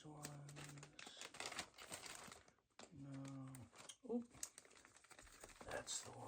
ones. No. Oh, that's the one.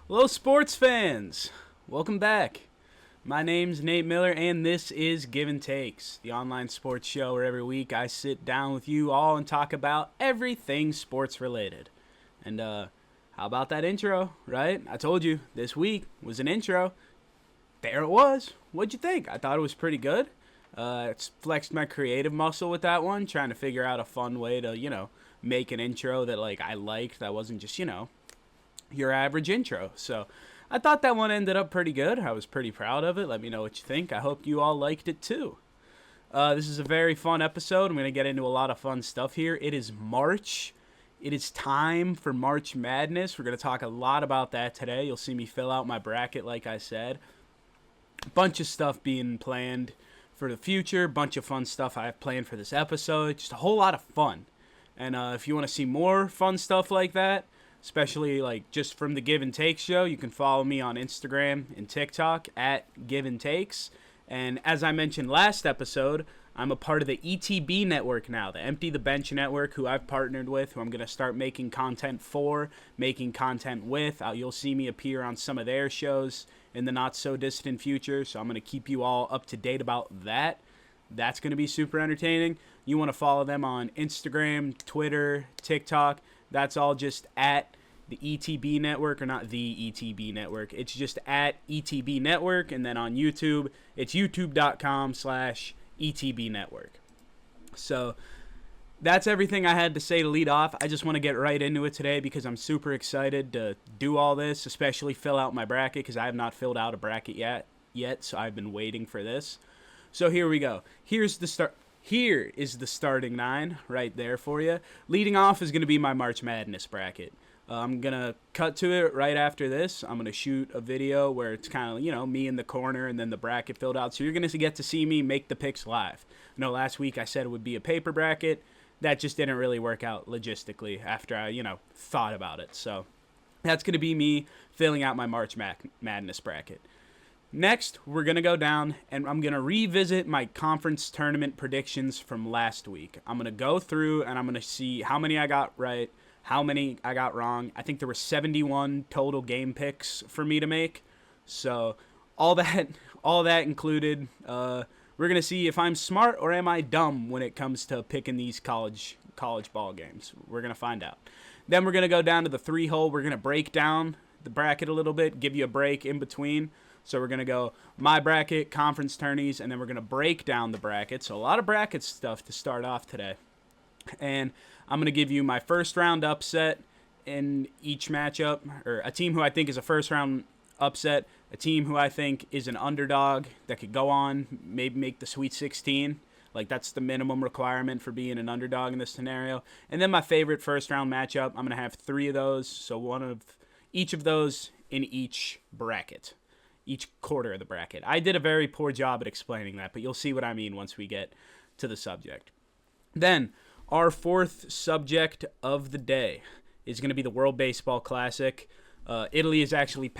Hello, sports fans! Welcome back. My name's Nate Miller, and this is Givin Takes, the online sports show where every week I sit down with you all and talk about everything sports related. And how about that intro, right? I told you this week was an intro. There it was. What'd you think? I thought it was pretty good. It's flexed my creative muscle with that one, trying to figure out a fun way to, make an intro that I liked, that wasn't just, your average intro. So I thought that one ended up pretty good. I was pretty proud of it. Let me know what you think. I hope you all liked it too. This is a very fun episode. I'm going to get into a lot of fun stuff here. It is March. It is time for March Madness. We're going to talk a lot about that today. You'll see me fill out my bracket like I said. A bunch of stuff being planned for the future. Bunch of fun stuff I have planned for this episode. Just a whole lot of fun. And if you want to see more fun stuff like that, especially just from the Givin Takes show, you can follow me on Instagram and TikTok at Givin Takes. And as I mentioned last episode, I'm a part of the ETB network now, the Empty the Bench network, who I've partnered with, who I'm going to start making content for, making content with. You'll see me appear on some of their shows in the not so distant future, so I'm going to keep you all up to date about that. That's going to be super entertaining. You want to follow them on Instagram, Twitter, TikTok. That's all just at the ETB network, or not the ETB network. It's just at ETB network. And then on YouTube, it's youtube.com/ETB network. So that's everything I had to say to lead off. I just want to get right into it today because I'm super excited to do all this, especially fill out my bracket because I have not filled out a bracket yet. So I've been waiting for this. So here we go. Here is the starting nine right there for you. Leading off is going to be my March Madness bracket. I'm going to cut to it right after this. I'm going to shoot a video where it's kind of, me in the corner and then the bracket filled out. So you're going to get to see me make the picks live. I know last week I said it would be a paper bracket. That just didn't really work out logistically after I, thought about it. So that's going to be me filling out my March Madness bracket. Next, we're going to go down, and I'm going to revisit my conference tournament predictions from last week. I'm going to go through, and I'm going to see how many I got right, how many I got wrong. I think there were 71 total game picks for me to make. So all that included, we're going to see if I'm smart or am I dumb when it comes to picking these college ball games. We're going to find out. Then we're going to go down to the 3-hole. We're going to break down the bracket a little bit, give you a break in between. So we're going to go my bracket, conference tourneys, and then we're going to break down the bracket. So a lot of bracket stuff to start off today. And I'm going to give you my first round upset in each matchup, or a team who I think is a first round upset, a team who I think is an underdog that could go on, maybe make the Sweet 16. That's the minimum requirement for being an underdog in this scenario. And then my favorite first round matchup, I'm going to have 3 of those. So one of each of those in each bracket. Each quarter of the bracket. I did a very poor job at explaining that, but you'll see what I mean once we get to the subject. Then, our fourth subject of the day is going to be the World Baseball Classic. Italy is actually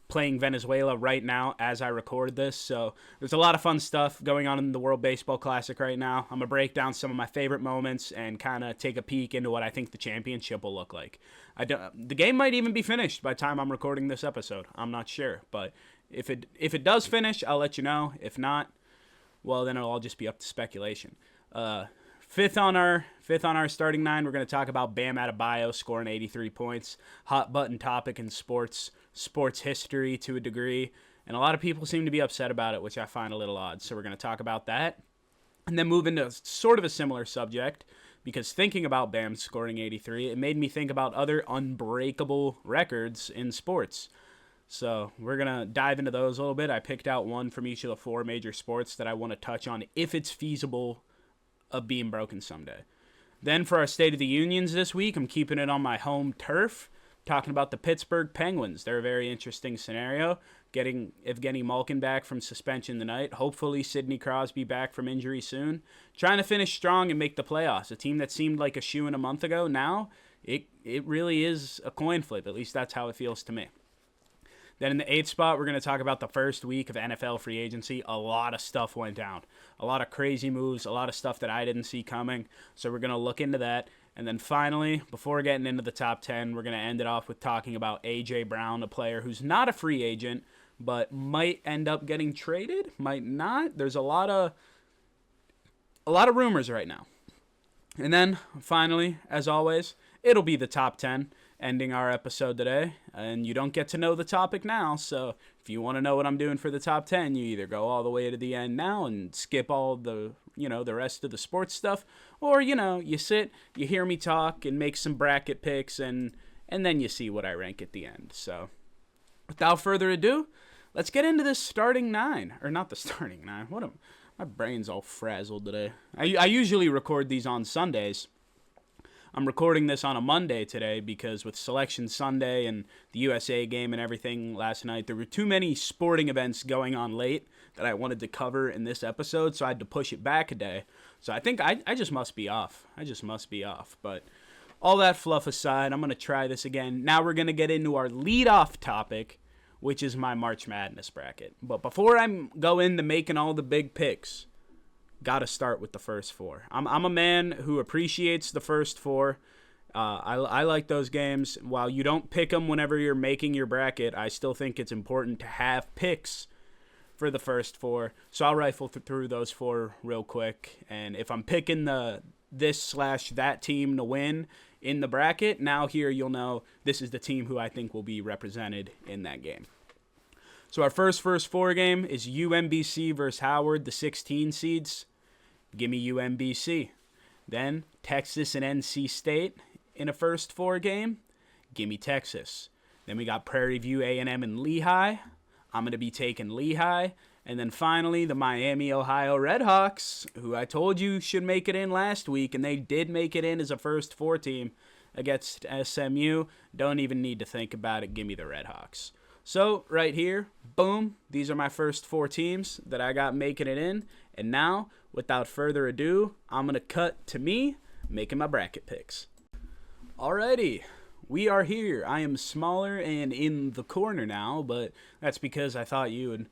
playing Venezuela right now as I record this, so there's a lot of fun stuff going on in the World Baseball Classic right now. I'm going to break down some of my favorite moments and kind of take a peek into what I think the championship will look like. The game might even be finished by the time I'm recording this episode. I'm not sure, but if it does finish, I'll let you know. If not, well, then it'll all just be up to speculation. Fifth on our starting 9, we're going to talk about Bam Adebayo scoring 83 points. Hot button topic in sports history to a degree. And a lot of people seem to be upset about it, which I find a little odd. So we're going to talk about that. And then move into sort of a similar subject, because thinking about Bam scoring 83, it made me think about other unbreakable records in sports. So we're going to dive into those a little bit. I picked out one from each of the 4 major sports that I want to touch on if it's feasible of being broken someday. Then for our State of the Unions this week, I'm keeping it on my home turf, talking about the Pittsburgh Penguins. They're a very interesting scenario. Getting Evgeny Malkin back from suspension tonight. Hopefully Sidney Crosby back from injury soon. Trying to finish strong and make the playoffs. A team that seemed like a shoo-in a month ago, now it really is a coin flip. At least that's how it feels to me. Then in the 8th spot, we're going to talk about the first week of NFL free agency. A lot of stuff went down. A lot of crazy moves, a lot of stuff that I didn't see coming. So we're going to look into that. And then finally, before getting into the top 10, we're going to end it off with talking about A.J. Brown, a player who's not a free agent, but might end up getting traded, might not. There's a lot of rumors right now. And then finally, as always, it'll be the top 10 ending our episode today. And you don't get to know the topic now, so if you want to know what I'm doing for the top 10, you either go all the way to the end now and skip all the rest of the sports stuff, or you sit, you hear me talk and make some bracket picks, and then you see what I rank at the end. So without further ado, let's get into this starting 9. Or not the starting 9. My brain's all frazzled today. I usually record these on Sundays. I'm recording this on a Monday today because with Selection Sunday and the USA game and everything last night, there were too many sporting events going on late that I wanted to cover in this episode, so I had to push it back a day. So I think I just must be off. But all that fluff aside, I'm going to try this again. Now we're going to get into our lead-off topic, which is my March Madness bracket. But before I go into making all the big picks, got to start with the first 4. I'm a man who appreciates the first 4. I like those games. While you don't pick them whenever you're making your bracket, I still think it's important to have picks for the first 4. So I'll rifle through those 4 real quick. And if I'm picking this/that team to win in the bracket, now here you'll know this is the team who I think will be represented in that game. So our first 4 game is UMBC versus Howard, the 16 seeds. Give me UMBC. Then Texas and NC State in a first 4 game. Give me Texas. Then we got Prairie View A&M and Lehigh. I'm going to be taking Lehigh. And then finally, the Miami, Ohio Redhawks, who I told you should make it in last week, and they did make it in as a first 4 team against SMU. Don't even need to think about it. Give me the Redhawks. So, right here, boom, these are my first 4 teams that I got making it in. And now, without further ado, I'm going to cut to me making my bracket picks. Alrighty, we are here. I am smaller and in the corner now, but that's because I thought you would,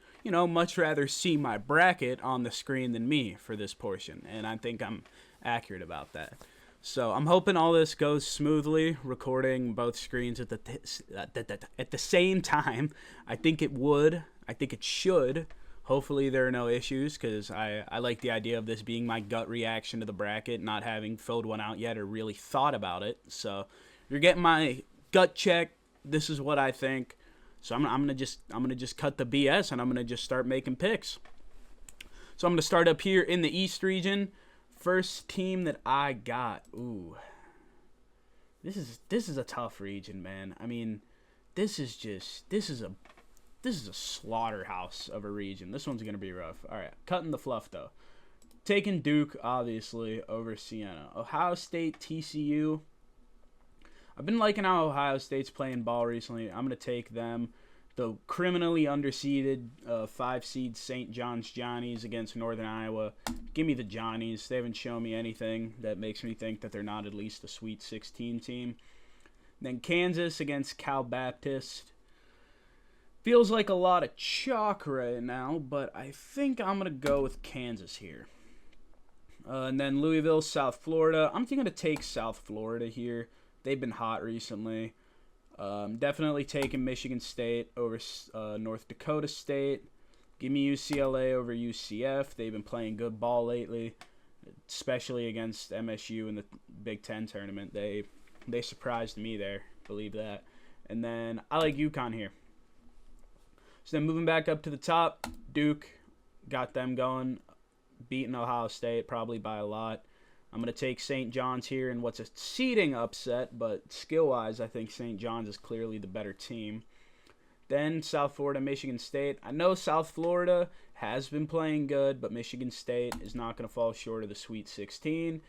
much rather see my bracket on the screen than me for this portion. And I think I'm accurate about that. So I'm hoping all this goes smoothly, recording both screens at the same time. I think it would. I think it should. Hopefully there are no issues, because I like the idea of this being my gut reaction to the bracket, not having filled one out yet or really thought about it. So you're getting my gut check. This is what I think. So I'm gonna just cut the BS, and I'm gonna just start making picks. So I'm gonna start up here in the East region. First team that I got. Ooh. This is a tough region, man. I mean, this is a slaughterhouse of a region. This one's gonna be rough. All right, cutting the fluff though. Taking Duke obviously over Siena. Ohio State, TCU. I've been liking how Ohio State's playing ball recently. I'm gonna take them. The criminally underseeded 5 seed St. John's Johnnies against Northern Iowa. Give me the Johnnies. They haven't shown me anything that makes me think that they're not at least a Sweet 16 team. Then Kansas against Cal Baptist. Feels like a lot of chalk right now, but I think I'm going to go with Kansas here. And then Louisville, South Florida. I'm going to take South Florida here. They've been hot recently. Definitely taking Michigan State over North Dakota State. Give me UCLA over UCF. They've been playing good ball lately, especially against MSU in the Big Ten tournament. They surprised me there, believe that. And then I like UConn here. So then moving back up to the top, Duke, got them going, beating Ohio State probably by a lot. I'm going to take St. John's here in what's a seeding upset, but skill-wise, I think St. John's is clearly the better team. Then South Florida, Michigan State. I know South Florida has been playing good, but Michigan State is not going to fall short of the Sweet 16.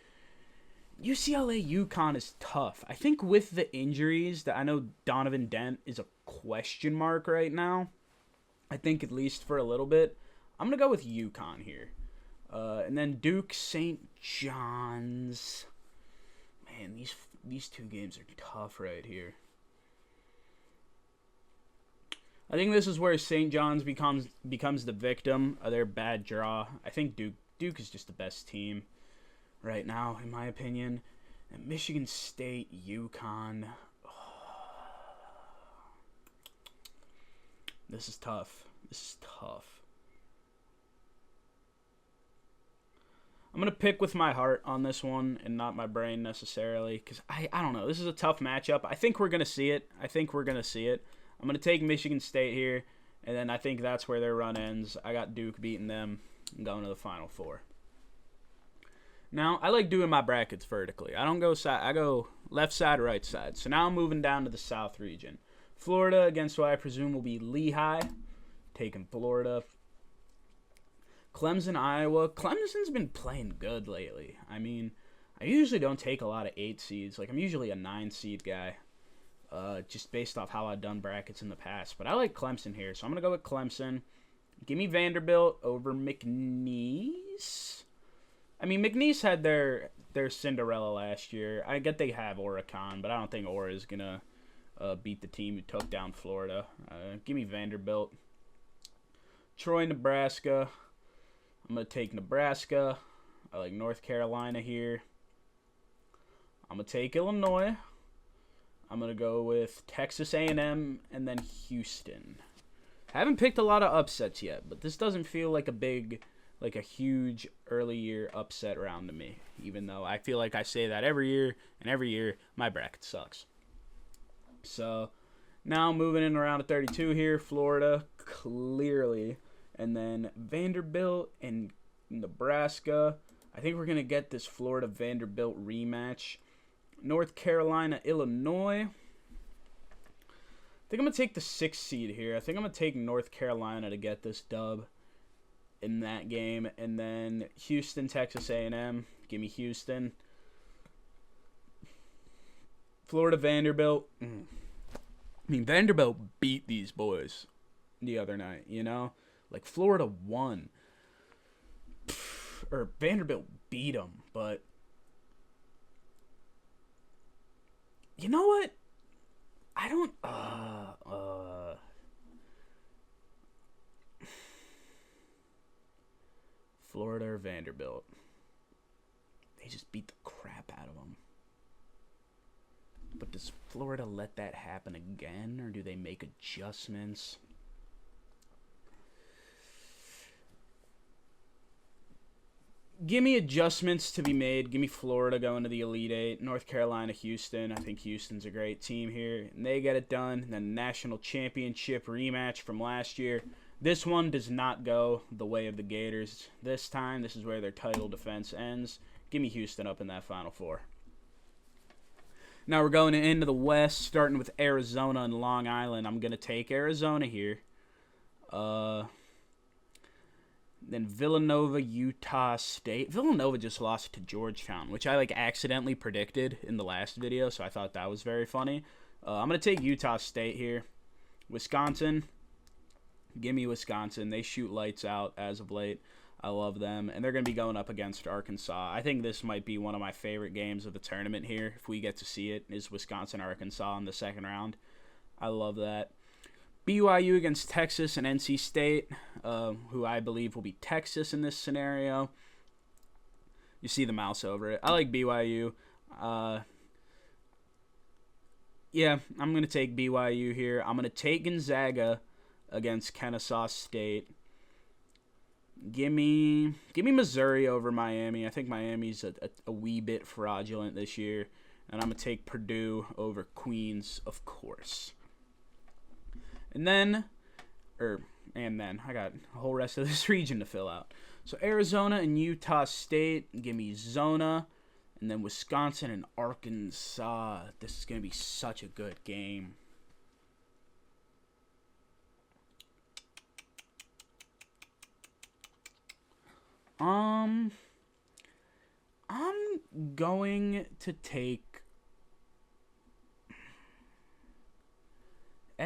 UCLA UConn is tough. I think with the injuries, that I know Donovan Dent is a question mark right now. I think at least for a little bit. I'm going to go with UConn here. And then Duke St. John's. Man, these two games are tough right here. I think this is where St. John's becomes the victim of their bad draw. I think Duke is just the best team right now, in my opinion. And Michigan State, UConn. This is tough. I'm going to pick with my heart on this one and not my brain necessarily, because I don't know. This is a tough matchup. I think we're going to see it. I'm going to take Michigan State here, and then I think that's where their run ends. I got Duke beating them and going to the Final Four. Now, I like doing my brackets vertically. I don't go side. I go left side, right side. So now I'm moving down to the South region. Florida against what I presume will be Lehigh. Taking Florida. Clemson, Iowa. Clemson's been playing good lately. I mean, I usually don't take a lot of 8 seeds. Like, I'm usually a 9 seed guy. Just based off how I've done brackets in the past. But I like Clemson here, so I'm going to go with Clemson. Give me Vanderbilt over McNeese. I mean, McNeese had their Cinderella last year. I get they have Oricon, but I don't think Ora is going to beat the team who took down Florida. Give me Vanderbilt. Troy, Nebraska. I'm going to take Nebraska. I like North Carolina here. I'm going to take Illinois. I'm going to go with Texas A&M and then Houston. I haven't picked a lot of upsets yet, but this doesn't feel like a huge early year upset round to me, even though I feel like I say that every year, and every year my bracket sucks. So now moving in around to 32 here, Florida, clearly, and then Vanderbilt and Nebraska. I think we're going to get this Florida-Vanderbilt rematch. North Carolina, Illinois. I think I'm going to take the 6th seed here. I think I'm going to take North Carolina to get this dub in that game. And then Houston, Texas A&M. Give me Houston. Florida, Vanderbilt. I mean, Vanderbilt beat these boys the other night, you know? Like, Florida won. Or Vanderbilt beat them, but you know what? I don't Florida or Vanderbilt. They just beat the crap out of them. But does Florida let that happen again, or do they make adjustments? Give me adjustments to be made. Give me Florida going to the Elite Eight. North Carolina, Houston. I think Houston's a great team here. And they get it done. And then national championship rematch from last year. This one does not go the way of the Gators this time. This is where their title defense ends. Give me Houston up in that Final Four. Now we're going into the West, starting with Arizona and Long Island. I'm going to take Arizona here. Then Villanova, Utah State. Villanova just lost to Georgetown, which I accidentally predicted in the last video, so I thought that was very funny. I'm going to take Utah State here. Wisconsin. Give me Wisconsin. They shoot lights out as of late. I love them. And they're going to be going up against Arkansas. I think this might be one of my favorite games of the tournament here, if we get to see it, is Wisconsin-Arkansas in the second round. I love that. BYU against Texas and NC State, who I believe will be Texas in this scenario. You see the mouse over it. I like BYU. Yeah, I'm going to take BYU here. I'm going to take Gonzaga against Kennesaw State. Give me Missouri over Miami. I think Miami's a wee bit fraudulent this year. And I'm going to take Purdue over Queens, of course. And then I got a whole rest of this region to fill out. So Arizona and Utah State, give me Zona. And then Wisconsin and Arkansas. This is going to be such a good game. I'm going to take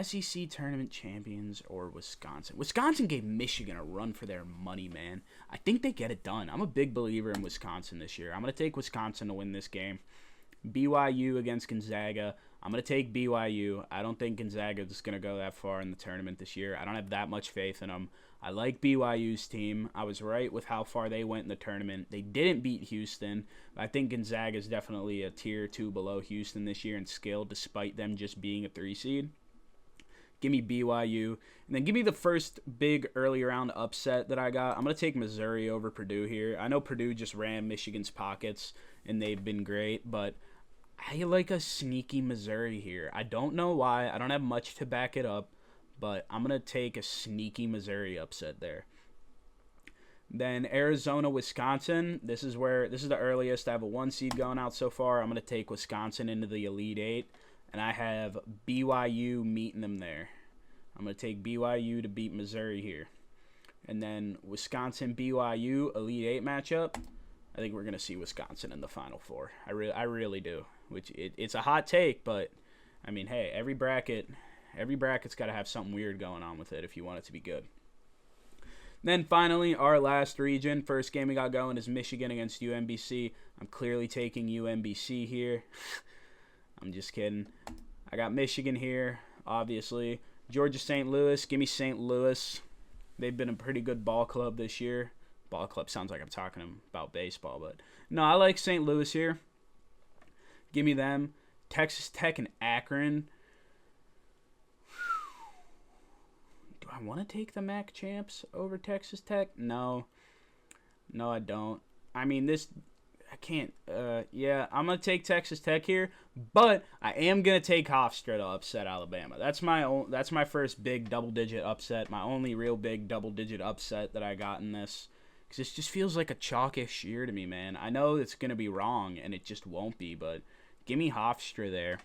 SEC tournament champions or Wisconsin. Wisconsin gave Michigan a run for their money, man. I think they get it done. I'm a big believer in Wisconsin this year. I'm going to take Wisconsin to win this game. BYU against Gonzaga. I'm going to take BYU. I don't think Gonzaga is going to go that far in the tournament this year. I don't have that much faith in them. I like BYU's team. I was right with how far they went in the tournament. They didn't beat Houston. But I think Gonzaga is definitely a tier 2 below Houston this year in skill, despite them just being a 3 seed. Give me BYU. And then give me the first big early round upset that I got. I'm going to take Missouri over Purdue here. I know Purdue just ran Michigan's pockets, and they've been great, but I like a sneaky Missouri here. I don't know why. I don't have much to back it up, but I'm going to take a sneaky Missouri upset there. Then Arizona, Wisconsin. This is the earliest. I have a 1 seed going out so far. I'm going to take Wisconsin into the Elite 8. And I have BYU meeting them there. I'm going to take BYU to beat Missouri here. And then Wisconsin-BYU Elite 8 matchup. I think we're going to see Wisconsin in the Final Four. I really do. Which it's a hot take, but, I mean, hey, every bracket's got to have something weird going on with it if you want it to be good. Then finally, our last region. First game we got going is Michigan against UMBC. I'm clearly taking UMBC here. I'm just kidding. I got Michigan here, obviously. Georgia St. Louis. Give me St. Louis. They've been a pretty good ball club this year. Ball club sounds like I'm talking about baseball, but no, I like St. Louis here. Give me them. Texas Tech and Akron. Do I want to take the MAC champs over Texas Tech? No. No, I don't. I mean, I can't. Yeah, I'm going to take Texas Tech here, but I am going to take Hofstra to upset Alabama. That's my first big double-digit upset, my only real big double-digit upset that I got in this. Because this just feels like a chalkish year to me, man. I know it's going to be wrong, and it just won't be, but give me Hofstra there.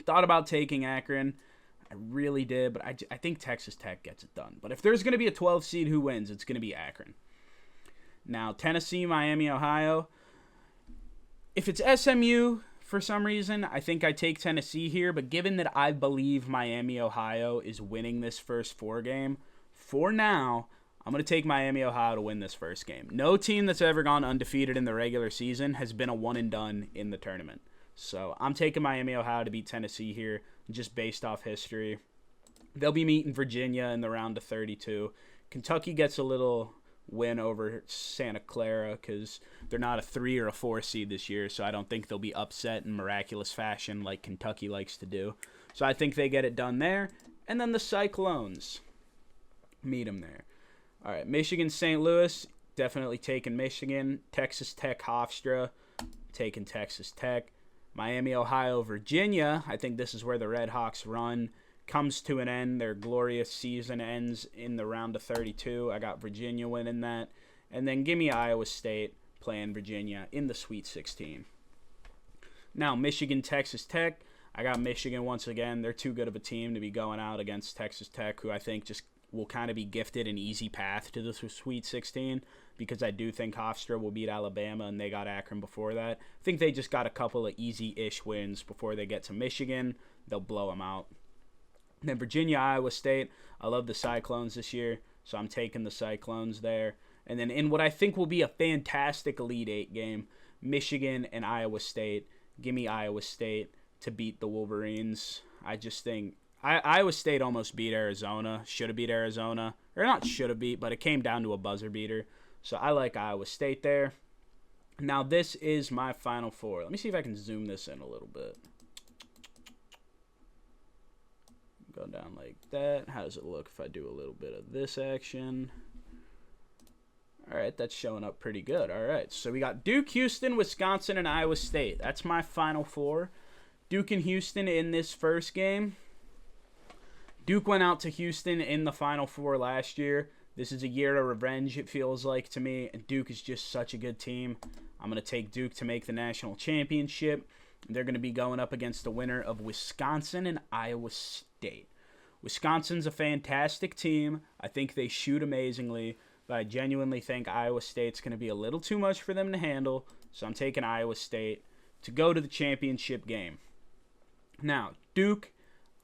Thought about taking Akron. I really did, but I think Texas Tech gets it done. But if there's going to be a 12 seed who wins, it's going to be Akron. Now, Tennessee, Miami, Ohio. If it's SMU, for some reason, I think I take Tennessee here. But given that I believe Miami, Ohio is winning this first 4 game, for now, I'm going to take Miami, Ohio to win this first game. No team that's ever gone undefeated in the regular season has been a one and done in the tournament. So I'm taking Miami, Ohio to beat Tennessee here, just based off history. They'll be meeting Virginia in the round of 32. Kentucky gets a little win over Santa Clara because they're not a 3 or a 4 seed this year, so I don't think they'll be upset in miraculous fashion like Kentucky likes to do. So I think they get it done there. And then the Cyclones meet them there. All right, Michigan, St. Louis, definitely taking Michigan. Texas Tech, Hofstra, taking Texas Tech. Miami, Ohio, Virginia, I think this is where the Red Hawks run comes to an end. Their glorious season ends in the round of 32. I got Virginia winning that. And then give me Iowa State playing Virginia in the Sweet 16. Now, Michigan, Texas Tech. I got Michigan once again. They're too good of a team to be going out against Texas Tech, who I think just will kind of be gifted an easy path to the Sweet 16 because I do think Hofstra will beat Alabama, and they got Akron before that. I think they just got a couple of easy-ish wins before they get to Michigan. They'll blow them out. Then Virginia, Iowa State. I love the Cyclones this year, so I'm taking the Cyclones there. And then in what I think will be a fantastic Elite 8 game, Michigan and Iowa State. Give me Iowa State to beat the Wolverines. I just think Iowa State almost beat Arizona. Should have beat Arizona. Or not should have beat, but it came down to a buzzer beater. So I like Iowa State there. Now this is my Final Four. Let me see if I can zoom this in a little bit. Go down like that. How does it look if I do a little bit of this action? All right, that's showing up pretty good. All right, so we got Duke, Houston, Wisconsin, and Iowa State. That's my Final Four. Duke and Houston in this first game. Duke went out to Houston in the Final Four last year. This is a year of revenge, it feels like to me. And Duke is just such a good team. I'm going to take Duke to make the national championship. They're going to be going up against the winner of Wisconsin and Iowa State. Wisconsin's a fantastic team. I think they shoot amazingly. but I genuinely think Iowa State's going to be a little too much for them to handle, so I'm taking Iowa State to go to the championship game. Now, Duke,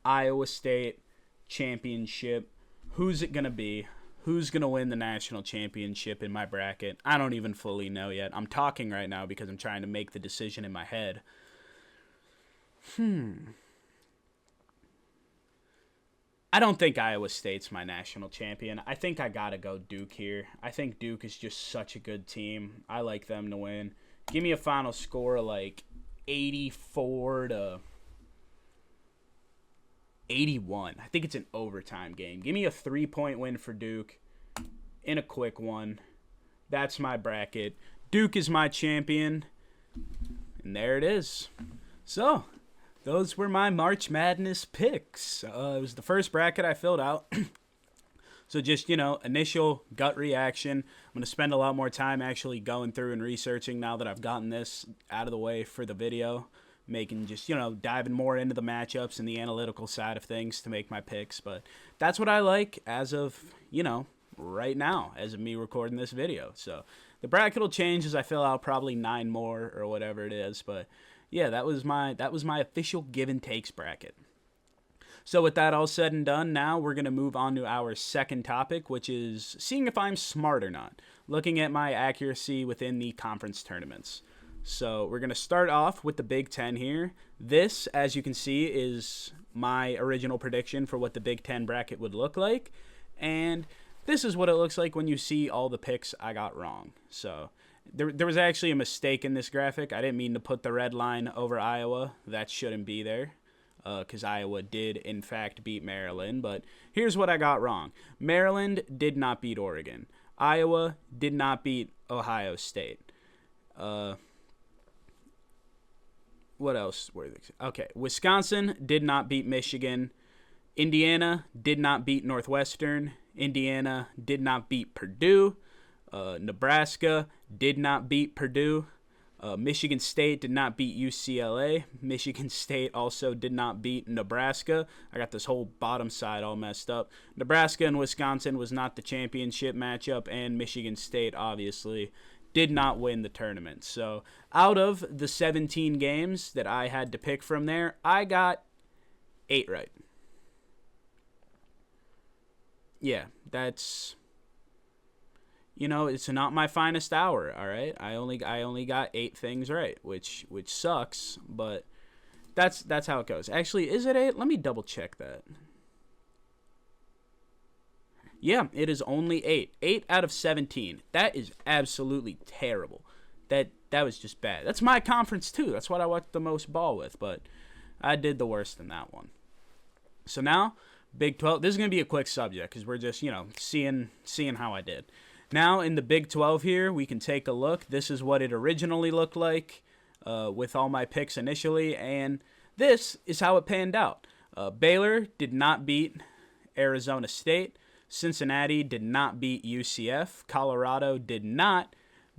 Iowa State, championship. Who's it going to be? Who's going to win the national championship in my bracket? I don't even fully know yet. I'm talking right now because I'm trying to make the decision in my head. I don't think Iowa State's my national champion. I think I got to go Duke here. I think Duke is just such a good team. I like them to win. Give me a final score of like 84 to 81. I think it's an overtime game. Give me a 3-point win for Duke in a quick one. That's my bracket. Duke is my champion. And there it is. So, those were my March Madness picks. It was the first bracket I filled out. So just, initial gut reaction. I'm going to spend a lot more time actually going through and researching now that I've gotten this out of the way for the video. Making just, diving more into the matchups and the analytical side of things to make my picks. But that's what I like as of, right now, as of me recording this video. So the bracket will change as I fill out probably 9 more or whatever it is. But yeah, that was my official Givin Takes bracket. So with that all said and done, now we're going to move on to our second topic, which is seeing if I'm smart or not. Looking at my accuracy within the conference tournaments. So we're going to start off with the Big Ten here. This, as you can see, is my original prediction for what the Big Ten bracket would look like. And this is what it looks like when you see all the picks I got wrong. So there was actually a mistake in this graphic. I didn't mean to put the red line over Iowa. That shouldn't be there because Iowa did, in fact, beat Maryland. But here's what I got wrong. Maryland did not beat Oregon. Iowa did not beat Ohio State. What else were they? Okay, Wisconsin did not beat Michigan. Indiana did not beat Northwestern. Indiana did not beat Purdue. Nebraska did not beat Purdue. Michigan State did not beat UCLA. Michigan State also did not beat Nebraska. I got this whole bottom side all messed up. Nebraska and Wisconsin was not the championship matchup, and Michigan State obviously did not win the tournament. So out of the 17 games that I had to pick from there, I got 8 right. Yeah, that's, it's not my finest hour, all right? I only got 8 things right, which sucks, but that's how it goes. Actually, is it 8? Let me double check that. Yeah, it is only 8. 8 out of 17. That is absolutely terrible. That was just bad. That's my conference too. That's what I watched the most ball with, but I did the worst in that one. So now, Big 12. This is going to be a quick subject because we're just, seeing how I did. Now, in the Big 12 here, we can take a look. This is what it originally looked like with all my picks initially, and this is how it panned out. Baylor did not beat Arizona State. Cincinnati did not beat UCF. Colorado did not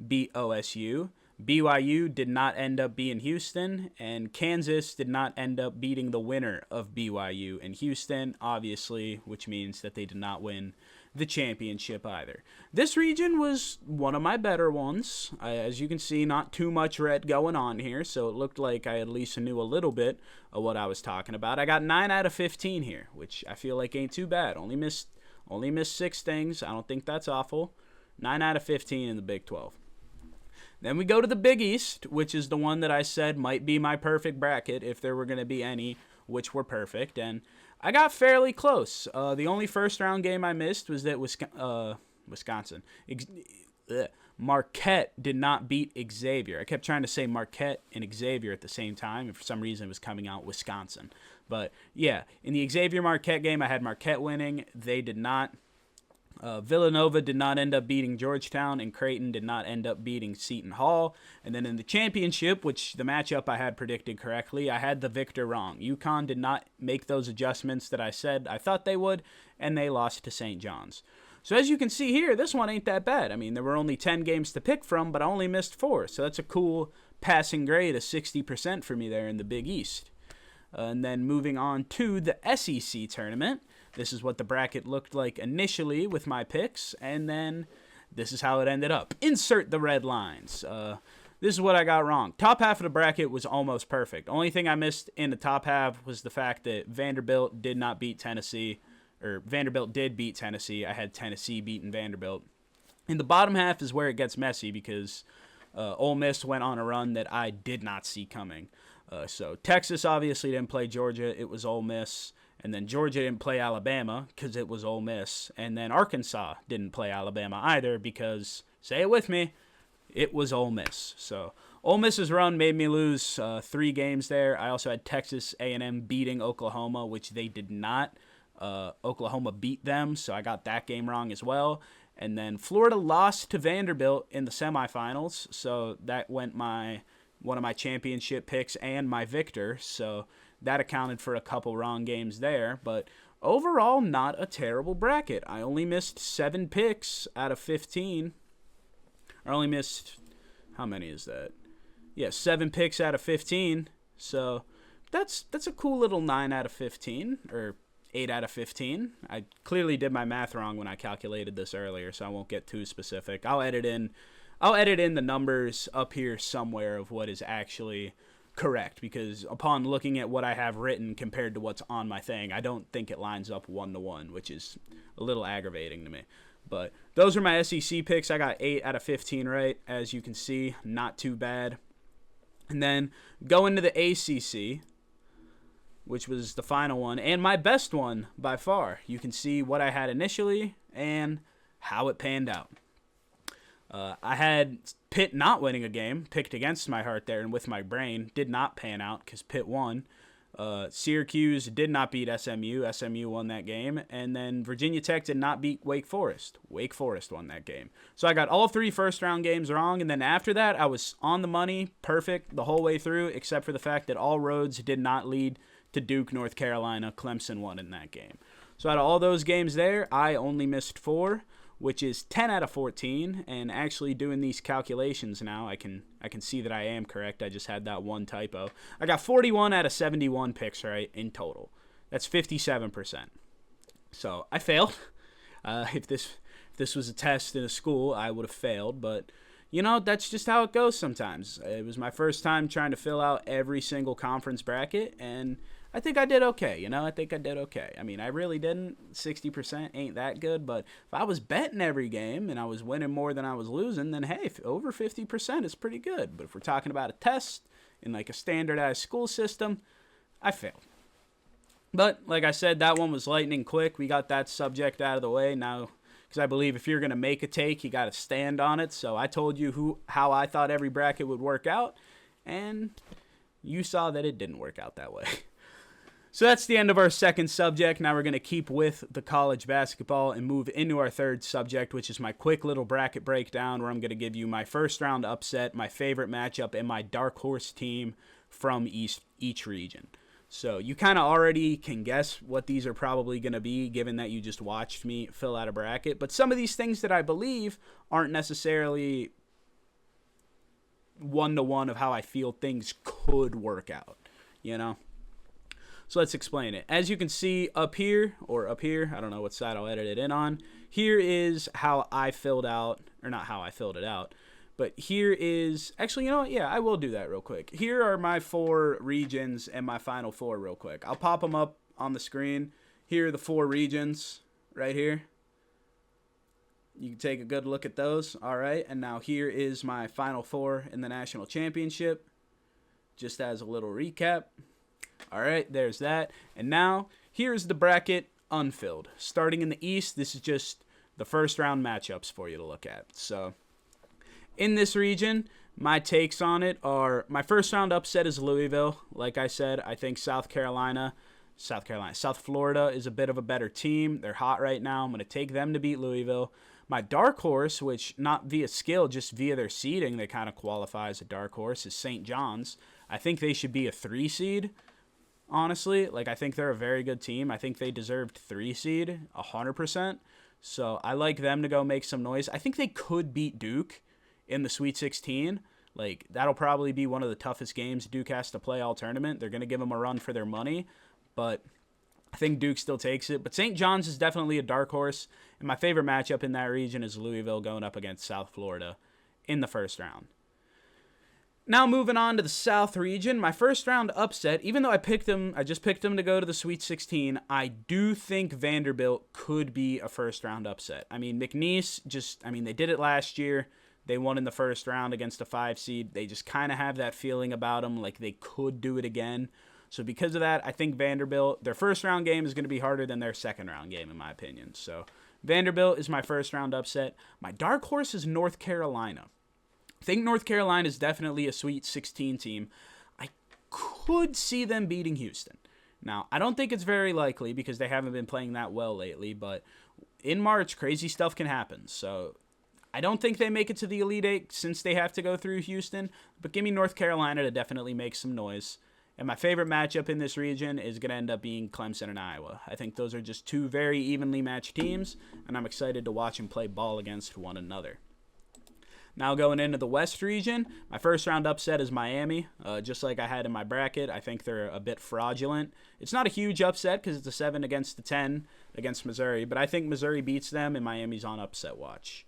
beat OSU. BYU did not end up beating Houston. And Kansas did not end up beating the winner of BYU and Houston, obviously, which means that they did not win the championship either. This region was one of my better ones. As you can see, not too much red going on here, so it looked like I at least knew a little bit of what I was talking about. I got 9 out of 15 here, which I feel like ain't too bad. Only missed 6 things. I don't think that's awful. 9 out of 15 in the Big 12. Then we go to the Big East, which is the one that I said might be my perfect bracket if there were going to be any, which were perfect. And I got fairly close. The only first-round game I missed was that Wisconsin. Marquette did not beat Xavier. I kept trying to say Marquette and Xavier at the same time, and for some reason it was coming out Wisconsin. But, yeah, in the Xavier-Marquette game, I had Marquette winning. They did not. Villanova did not end up beating Georgetown, and Creighton did not end up beating Seton Hall. And then in the championship, which the matchup I had predicted correctly, I had the victor wrong. UConn did not make those adjustments that I said I thought they would, and they lost to St. John's. So as you can see here, this one ain't that bad. I mean, there were only 10 games to pick from, but I only missed 4. So that's a cool passing grade of 60% for me there in the Big East. And then moving on to the SEC tournament. This is what the bracket looked like initially with my picks. And then this is how it ended up. Insert the red lines. This is what I got wrong. Top half of the bracket was almost perfect. Only thing I missed in the top half was the fact that Vanderbilt did not beat Tennessee, or Vanderbilt did beat Tennessee. I had Tennessee beating Vanderbilt. In the bottom half is where it gets messy because Ole Miss went on a run that I did not see coming. So Texas obviously didn't play Georgia. It was Ole Miss. And then Georgia didn't play Alabama because it was Ole Miss. And then Arkansas didn't play Alabama either because, say it with me, it was Ole Miss. So Ole Miss's run made me lose 3 games there. I also had Texas A&M beating Oklahoma, which they did not. Oklahoma beat them, so I got that game wrong as well. And then Florida lost to Vanderbilt in the semifinals, so that went one of my championship picks and my victor. So that accounted for a couple wrong games there. But overall, not a terrible bracket. I only missed 7 picks out of 15. I only missed, how many is that? Yeah, 7 picks out of 15. So that's a cool little 9 out of 15, or 8 out of 15. I clearly did my math wrong when I calculated this earlier, so I won't get too specific. I'll edit in the numbers up here somewhere of what is actually correct, because upon looking at what I have written compared to what's on my thing, I don't think it lines up 1-to-1, which is a little aggravating to me. But those are my SEC picks. I got 8 out of 15 right, as you can see. Not too bad. And then going to the ACC, which was the final one, and my best one by far. You can see what I had initially and how it panned out. I had Pitt not winning a game, picked against my heart there and with my brain. Did not pan out because Pitt won. Syracuse did not beat SMU. SMU won that game. And then Virginia Tech did not beat Wake Forest. Wake Forest won that game. So I got all 3 first-round games wrong. And then after that, I was on the money, perfect the whole way through, except for the fact that all roads did not lead to Duke, North Carolina. Clemson won in that game. So out of all those games there, I only missed 4, which is 10 out of 14. And actually doing these calculations now, I can see that I am correct. I just had that one typo. I got 41 out of 71 picks right in total. That's 57%. So I failed. If this was a test in a school, I would have failed. But, you know, that's just how it goes sometimes. It was my first time trying to fill out every single conference bracket, and I think I did okay, I mean, I really didn't. 60% ain't that good, but if I was betting every game and I was winning more than I was losing, then hey, over 50% is pretty good. But if we're talking about a test in like a standardized school system, I failed. But like I said, that one was lightning quick. We got that subject out of the way now, because I believe if you're going to make a take, you got to stand on it. So I told you how I thought every bracket would work out, and you saw that it didn't work out that way. So that's the end of our second subject. Now we're going to keep with the college basketball and move into our third subject, which is my quick little bracket breakdown, where I'm going to give you my first round upset, my favorite matchup, and my dark horse team from each region. So you kind of already can guess what these are probably going to be, given that you just watched me fill out a bracket. But some of these things that I believe aren't necessarily 1-to-1 of how I feel things could work out, you know? So let's explain it. As you can see up here, I don't know what side I'll edit it in on. Here is how I filled out, or not how I filled it out, but here is, actually, you know what? Yeah, I will do that real quick. Here are my 4 regions and my final 4 real quick. I'll pop them up on the screen. Here are the 4 regions right here. You can take a good look at those. All right, and now here is my final 4 in the national championship, just as a little recap. All right, there's that. And now, here's the bracket unfilled. Starting in the East, this is just the first round matchups for you to look at. So, in this region, my takes on it are, my first round upset is Louisville. Like I said, I think South Florida is a bit of a better team. They're hot right now. I'm going to take them to beat Louisville. My dark horse, which not via skill, just via their seeding, they kind of qualify as a dark horse, is St. John's. I think they should be a 3 seed. Honestly, like, I think they're a very good team. I think they deserved 3 seed, 100%. So I like them to go make some noise. I think they could beat Duke in the Sweet 16. Like, that'll probably be one of the toughest games Duke has to play all tournament. They're going to give them a run for their money. But I I think Duke still takes it, but St. John's is definitely a dark horse, and my favorite matchup in that region is Louisville going up against South Florida in the first round. Now moving on to the South region, my first round upset, even though I just picked them to go to the Sweet 16, I do think Vanderbilt could be a first round upset. I mean, McNeese they did it last year. They won in the first round against a 5 seed. They just kind of have that feeling about them, like they could do it again. So because of that, I think Vanderbilt, their first round game is going to be harder than their second round game, in my opinion. So Vanderbilt is my first round upset. My dark horse is North Carolina. I think North Carolina is definitely a Sweet 16 team. I could see them beating Houston. Now, I don't think it's very likely because they haven't been playing that well lately, but in March, crazy stuff can happen. So I don't think they make it to the Elite Eight since they have to go through Houston, but give me North Carolina to definitely make some noise. And my favorite matchup in this region is going to end up being Clemson and Iowa. I think those are just two very evenly matched teams, and I'm excited to watch them play ball against one another. Now going into the West region, my first round upset is Miami. Just like I had in my bracket, I think they're a bit fraudulent. It's not a huge upset because it's a 7 against the 10 against Missouri, but I think Missouri beats them and Miami's on upset watch.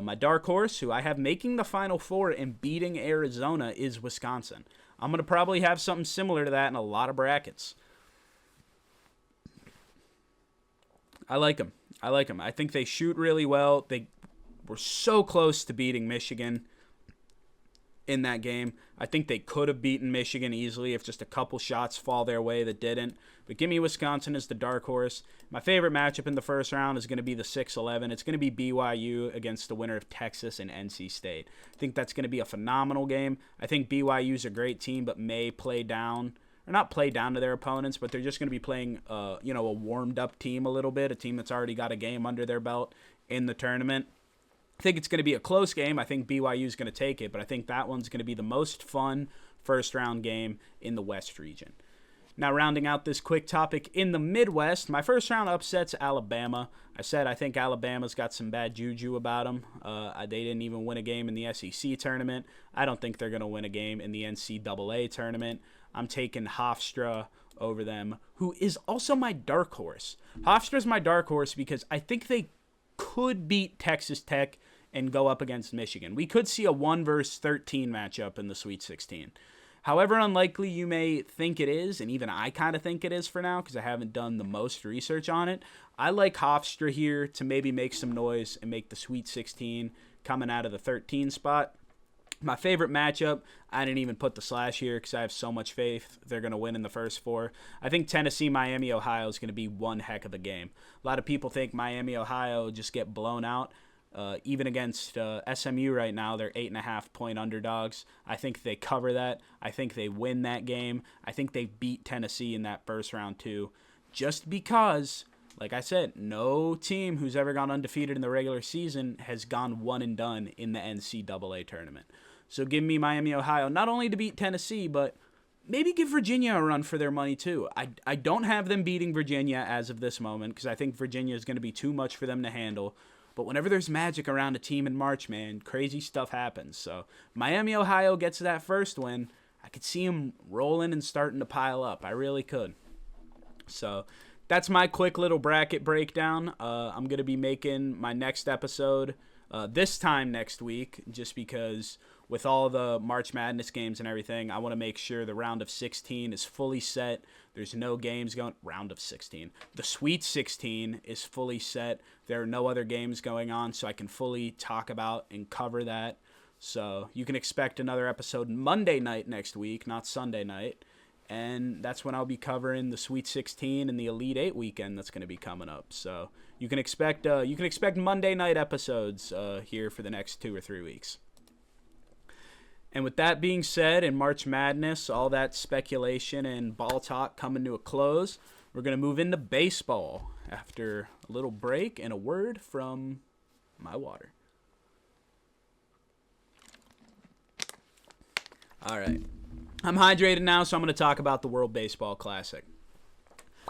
My dark horse, who I have making the Final Four and beating Arizona, is Wisconsin. I'm going to probably have something similar to that in a lot of brackets. I like them. I think they shoot really well. They were so close to beating Michigan in that game. I think they could have beaten Michigan easily if just a couple shots fall their way that didn't. But give me Wisconsin as the dark horse. My favorite matchup in the first round is going to be the 6-11. It's going to be BYU against the winner of Texas and NC State. I think that's going to be a phenomenal game. I think BYU's a great team, but may play down, or not play down to their opponents, but they're just going to be playing a warmed-up team a little bit, a team that's already got a game under their belt in the tournament. I think it's going to be a close game. I think BYU is going to take it, but I think that one's going to be the most fun first-round game in the West region. Now, rounding out this quick topic in the Midwest, my first-round upset's Alabama. I said I think Alabama's got some bad juju about them. They didn't even win a game in the SEC tournament. I don't think they're going to win a game in the NCAA tournament. I'm taking Hofstra over them, who is also my dark horse. Hofstra's my dark horse because I think they could beat Texas Tech and go up against Michigan. We could see a 1-13 matchup in the Sweet 16. However unlikely you may think it is, and even I kind of think it is for now because I haven't done the most research on it, I like Hofstra here to maybe make some noise and make the Sweet 16 coming out of the 13 spot. My favorite matchup, I didn't even put the slash here because I have so much faith they're going to win in the first 4. I think Tennessee, Miami, Ohio is going to be one heck of a game. A lot of people think Miami, Ohio just get blown out. Even against SMU right now, they're 8.5-point underdogs. I think they cover that. I think they win that game. I think they beat Tennessee in that first round too. Just because, like I said, no team who's ever gone undefeated in the regular season has gone one and done in the NCAA tournament. So give me Miami, Ohio, not only to beat Tennessee, but maybe give Virginia a run for their money too. I don't have them beating Virginia as of this moment because I think Virginia is going to be too much for them to handle. But whenever there's magic around a team in March, man, crazy stuff happens. So Miami, Ohio gets that first win. I could see them rolling and starting to pile up. I really could. So that's my quick little bracket breakdown. I'm going to be making my next episode this time next week just because with all the March Madness games and everything, I want to make sure the round of 16 is fully set. There's no games going. Round of 16. The Sweet 16 is fully set. There are no other games going on, so I can fully talk about and cover that. So you can expect another episode Monday night next week, not Sunday night. And that's when I'll be covering the Sweet 16 and the Elite 8 weekend that's going to be coming up. So you can expect Monday night episodes here for the next 2 or 3 weeks. And with that being said, in March Madness, all that speculation and ball talk coming to a close, we're going to move into baseball after a little break and a word from my water. All right. I'm hydrated now, so I'm going to talk about the World Baseball Classic.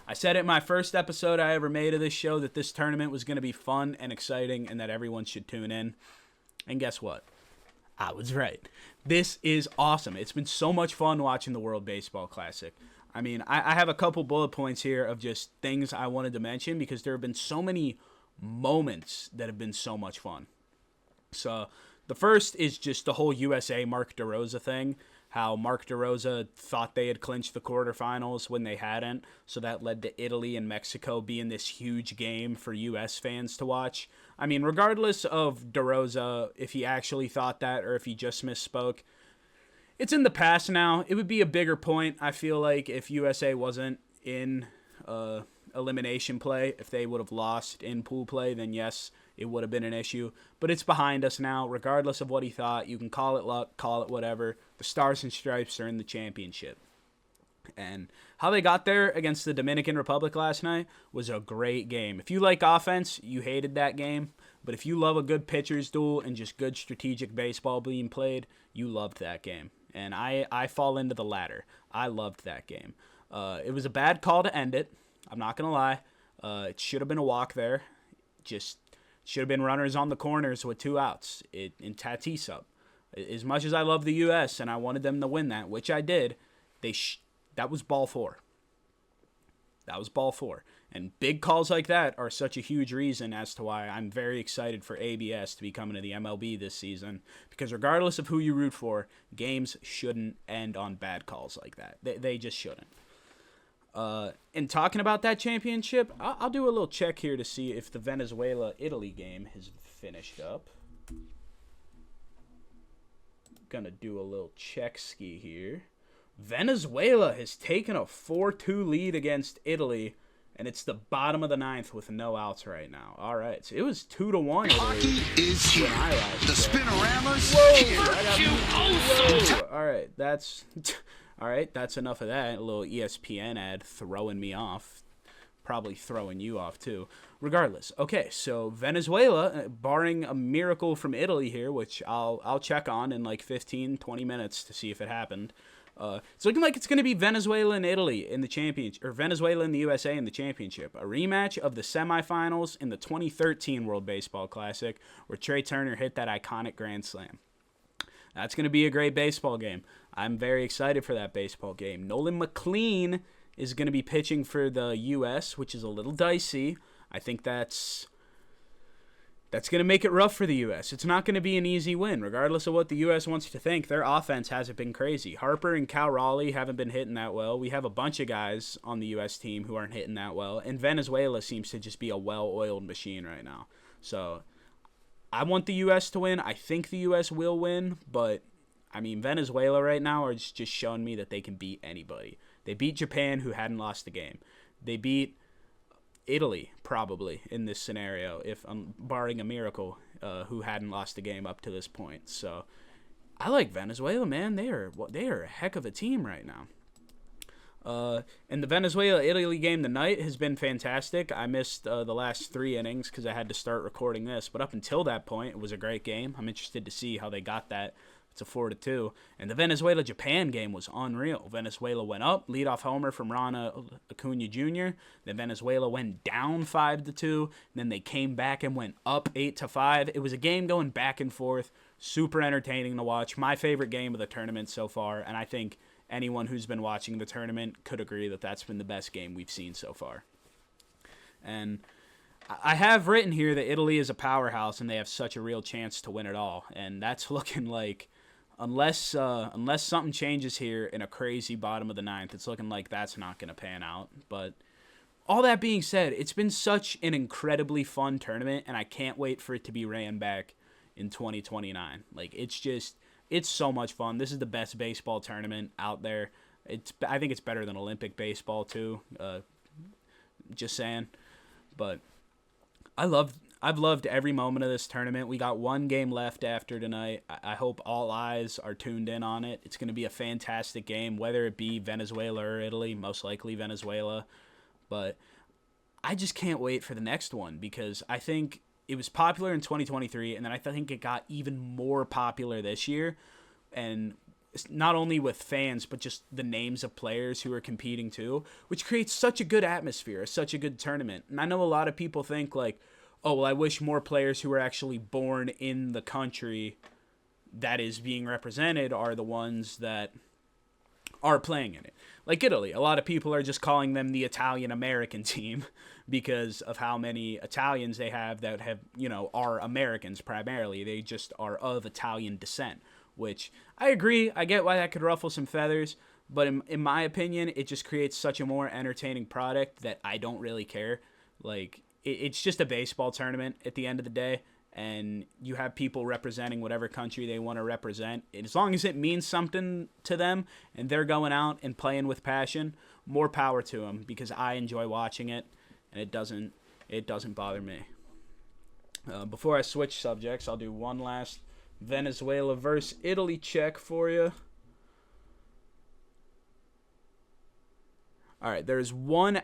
I said it in my first episode I ever made of this show that this tournament was going to be fun and exciting and that everyone should tune in. And guess what? I was right. This is awesome. It's been so much fun watching the World Baseball Classic. I mean, I have a couple bullet points here of just things I wanted to mention because there have been so many moments that have been so much fun. So the first is just the whole USA Mark DeRosa thing. How Mark DeRosa thought they had clinched the quarterfinals when they hadn't. So that led to Italy and Mexico being this huge game for US fans to watch. I mean, regardless of DeRosa, if he actually thought that or if he just misspoke, it's in the past now. It would be a bigger point, I feel like, if USA wasn't in elimination play. If they would have lost in pool play, then yes, it would have been an issue. But it's behind us now. Regardless of what he thought, you can call it luck, call it whatever. The Stars and Stripes are in the championship. And how they got there against the Dominican Republic last night was a great game. If you like offense, you hated that game. But if you love a good pitcher's duel and just good strategic baseball being played, you loved that game. And I fall into the latter. I loved that game. It was a bad call to end it. I'm not going to lie. It should have been a walk there. Just should have been runners on the corners with 2 outs. In Tatis up. As much as I love the U.S. and I wanted them to win that, which I did, that was ball 4. That was ball 4. And big calls like that are such a huge reason as to why I'm very excited for ABS to be coming to the MLB this season. Because regardless of who you root for, games shouldn't end on bad calls like that. They just shouldn't. And talking about that championship, I'll do a little check here to see if the Venezuela-Italy game has finished up. Gonna do a little check ski here. Venezuela has taken a 4-2 lead against Italy, and it's the bottom of the 9th with no outs right now. All right, so it was 2-1. Hockey is here. The Spinoramas here. All right, that's enough of that. A little ESPN ad throwing me off. Probably throwing you off, too. Regardless. Okay, so Venezuela, barring a miracle from Italy here, which I'll check on in like 15, 20 minutes to see if it happened. It's looking like it's going to be Venezuela and Italy in the championship, or Venezuela and the USA in the championship. A rematch of the semifinals in the 2013 World Baseball Classic, where Trey Turner hit that iconic grand slam. That's going to be a great baseball game. I'm very excited for that baseball game. Nolan McLean is going to be pitching for the U.S., which is a little dicey. I think that's going to make it rough for the U.S. It's not going to be an easy win, regardless of what the U.S. wants to think. Their offense hasn't been crazy. Harper and Cal Raleigh haven't been hitting that well. We have a bunch of guys on the U.S. team who aren't hitting that well, and Venezuela seems to just be a well-oiled machine right now. So I want the U.S. to win. I think the U.S. will win, but I mean, Venezuela right now are just showing me that they can beat anybody. They beat Japan, who hadn't lost a game. They beat Italy, probably, in this scenario, if barring a miracle, who hadn't lost a game up to this point. So I like Venezuela, man. They are a heck of a team right now. And the Venezuela-Italy game tonight has been fantastic. I missed the last 3 innings because I had to start recording this. But up until that point, it was a great game. I'm interested to see how they got that. It's a 4-2. And the Venezuela-Japan game was unreal. Venezuela went up, leadoff homer from Ron Acuna Jr. Then Venezuela went down 5-2. Then they came back and went up 8-5. It was a game going back and forth. Super entertaining to watch. My favorite game of the tournament so far. And I think anyone who's been watching the tournament could agree that that's been the best game we've seen so far. And I have written here that Italy is a powerhouse and they have such a real chance to win it all. And that's looking like, unless something changes here in a crazy bottom of the 9th, it's looking like that's not going to pan out. But all that being said, it's been such an incredibly fun tournament, and I can't wait for it to be ran back in 2029. Like, it's so much fun. This is the best baseball tournament out there. I think it's better than Olympic baseball too. Just saying. But I've loved every moment of this tournament. We got 1 game left after tonight. I hope all eyes are tuned in on it. It's going to be a fantastic game, whether it be Venezuela or Italy, most likely Venezuela. But I just can't wait for the next one because I think it was popular in 2023, and then I think it got even more popular this year. And not only with fans, but just the names of players who are competing too, which creates such a good atmosphere, such a good tournament. And I know a lot of people think like, oh, well, I wish more players who are actually born in the country that is being represented are the ones that are playing in it. Like Italy, a lot of people are just calling them the Italian-American team because of how many Italians they have that have, are Americans primarily. They just are of Italian descent, which I agree. I get why that could ruffle some feathers, but in my opinion, it just creates such a more entertaining product that I don't really care. Like, it's just a baseball tournament at the end of the day, and you have people representing whatever country they want to represent. And as long as it means something to them and they're going out and playing with passion, more power to them, because I enjoy watching it, and it doesn't bother me. Before I switch subjects, I'll do one last Venezuela versus Italy check for you. All right, there is one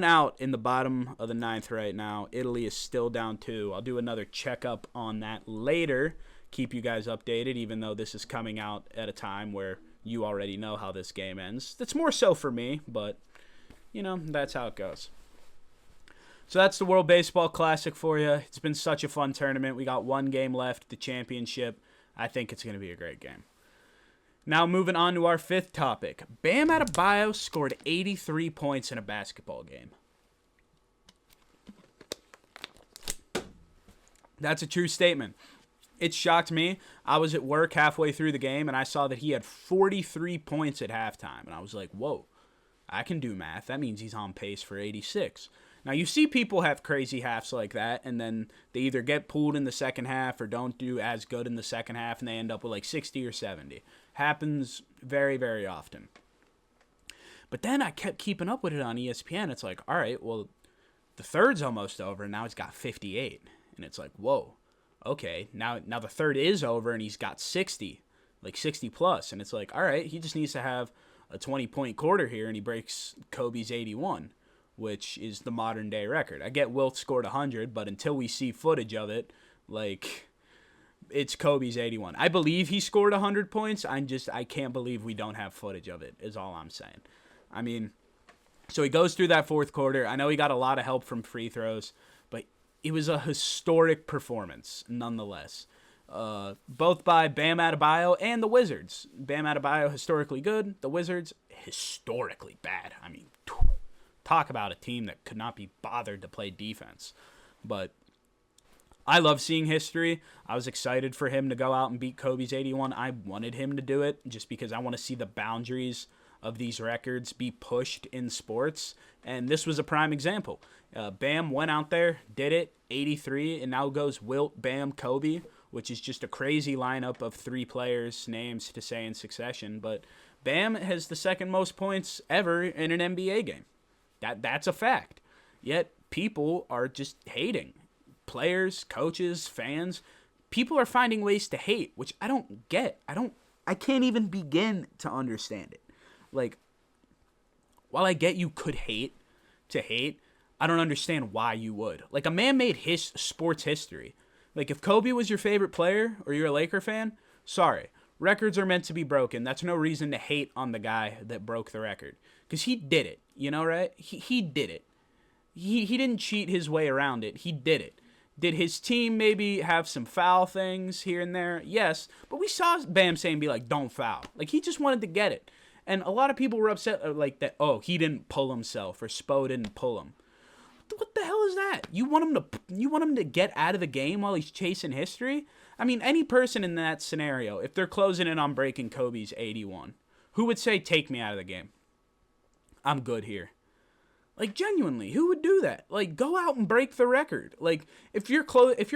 out in the bottom of the ninth right now. Italy is still down 2. I'll do another checkup on that later. Keep you guys updated, even though this is coming out at a time where you already know how this game ends. That's more so for me, but, that's how it goes. So that's the World Baseball Classic for you. It's been such a fun tournament. We got one game left, the championship. I think it's going to be a great game. Now moving on to our 5th topic. Bam Adebayo scored 83 points in a basketball game. That's a true statement. It shocked me. I was at work halfway through the game, and I saw that he had 43 points at halftime. And I was like, whoa, I can do math. That means he's on pace for 86. Now, you see people have crazy halves like that, and then they either get pulled in the second half or don't do as good in the second half, and they end up with like 60 or 70. Happens very, very often. But then I kept keeping up with it on ESPN. It's like, all right, well, the third's almost over, and now he's got 58. And it's like, whoa, okay, now the third is over, and he's got 60, like 60 plus. And it's like, all right, he just needs to have a 20-point quarter here, and he breaks Kobe's 81, which is the modern-day record. I get Wilt scored 100, but until we see footage of it, like, it's Kobe's 81. I believe he scored 100 points. I can't believe we don't have footage of it, is all I'm saying. I mean, so he goes through that fourth quarter. I know he got a lot of help from free throws, but it was a historic performance nonetheless. Both by Bam Adebayo and the Wizards. Bam Adebayo, historically good. The Wizards, historically bad. I mean, talk about a team that could not be bothered to play defense. But I love seeing history. I was excited for him to go out and beat Kobe's 81. I wanted him to do it just because I want to see the boundaries of these records be pushed in sports. And this was a prime example. Bam went out there, did it, 83, and now goes Wilt, Bam, Kobe, which is just a crazy lineup of 3 players' names to say in succession. But Bam has the second most points ever in an NBA game. That's a fact. Yet people are just hating. Players, coaches, fans, people are finding ways to hate, which I don't get. I can't even begin to understand it. Like, while I get you could hate, I don't understand why you would. Like, a man made his sports history. Like, if Kobe was your favorite player or you're a Laker fan, sorry. Records are meant to be broken. That's no reason to hate on the guy that broke the record. Because he did it, right? He did it. He didn't cheat his way around it. He did it. Did his team maybe have some foul things here and there? Yes. But we saw Bam saying, be like, don't foul. Like, he just wanted to get it. And a lot of people were upset, like, that, oh, he didn't pull himself or Spo didn't pull him. What the hell is that? You want him to get out of the game while he's chasing history? I mean, any person in that scenario, if they're closing in on breaking Kobe's 81, who would say, take me out of the game? I'm good here. Like, genuinely, who would do that? Like, go out and break the record. Like, if you're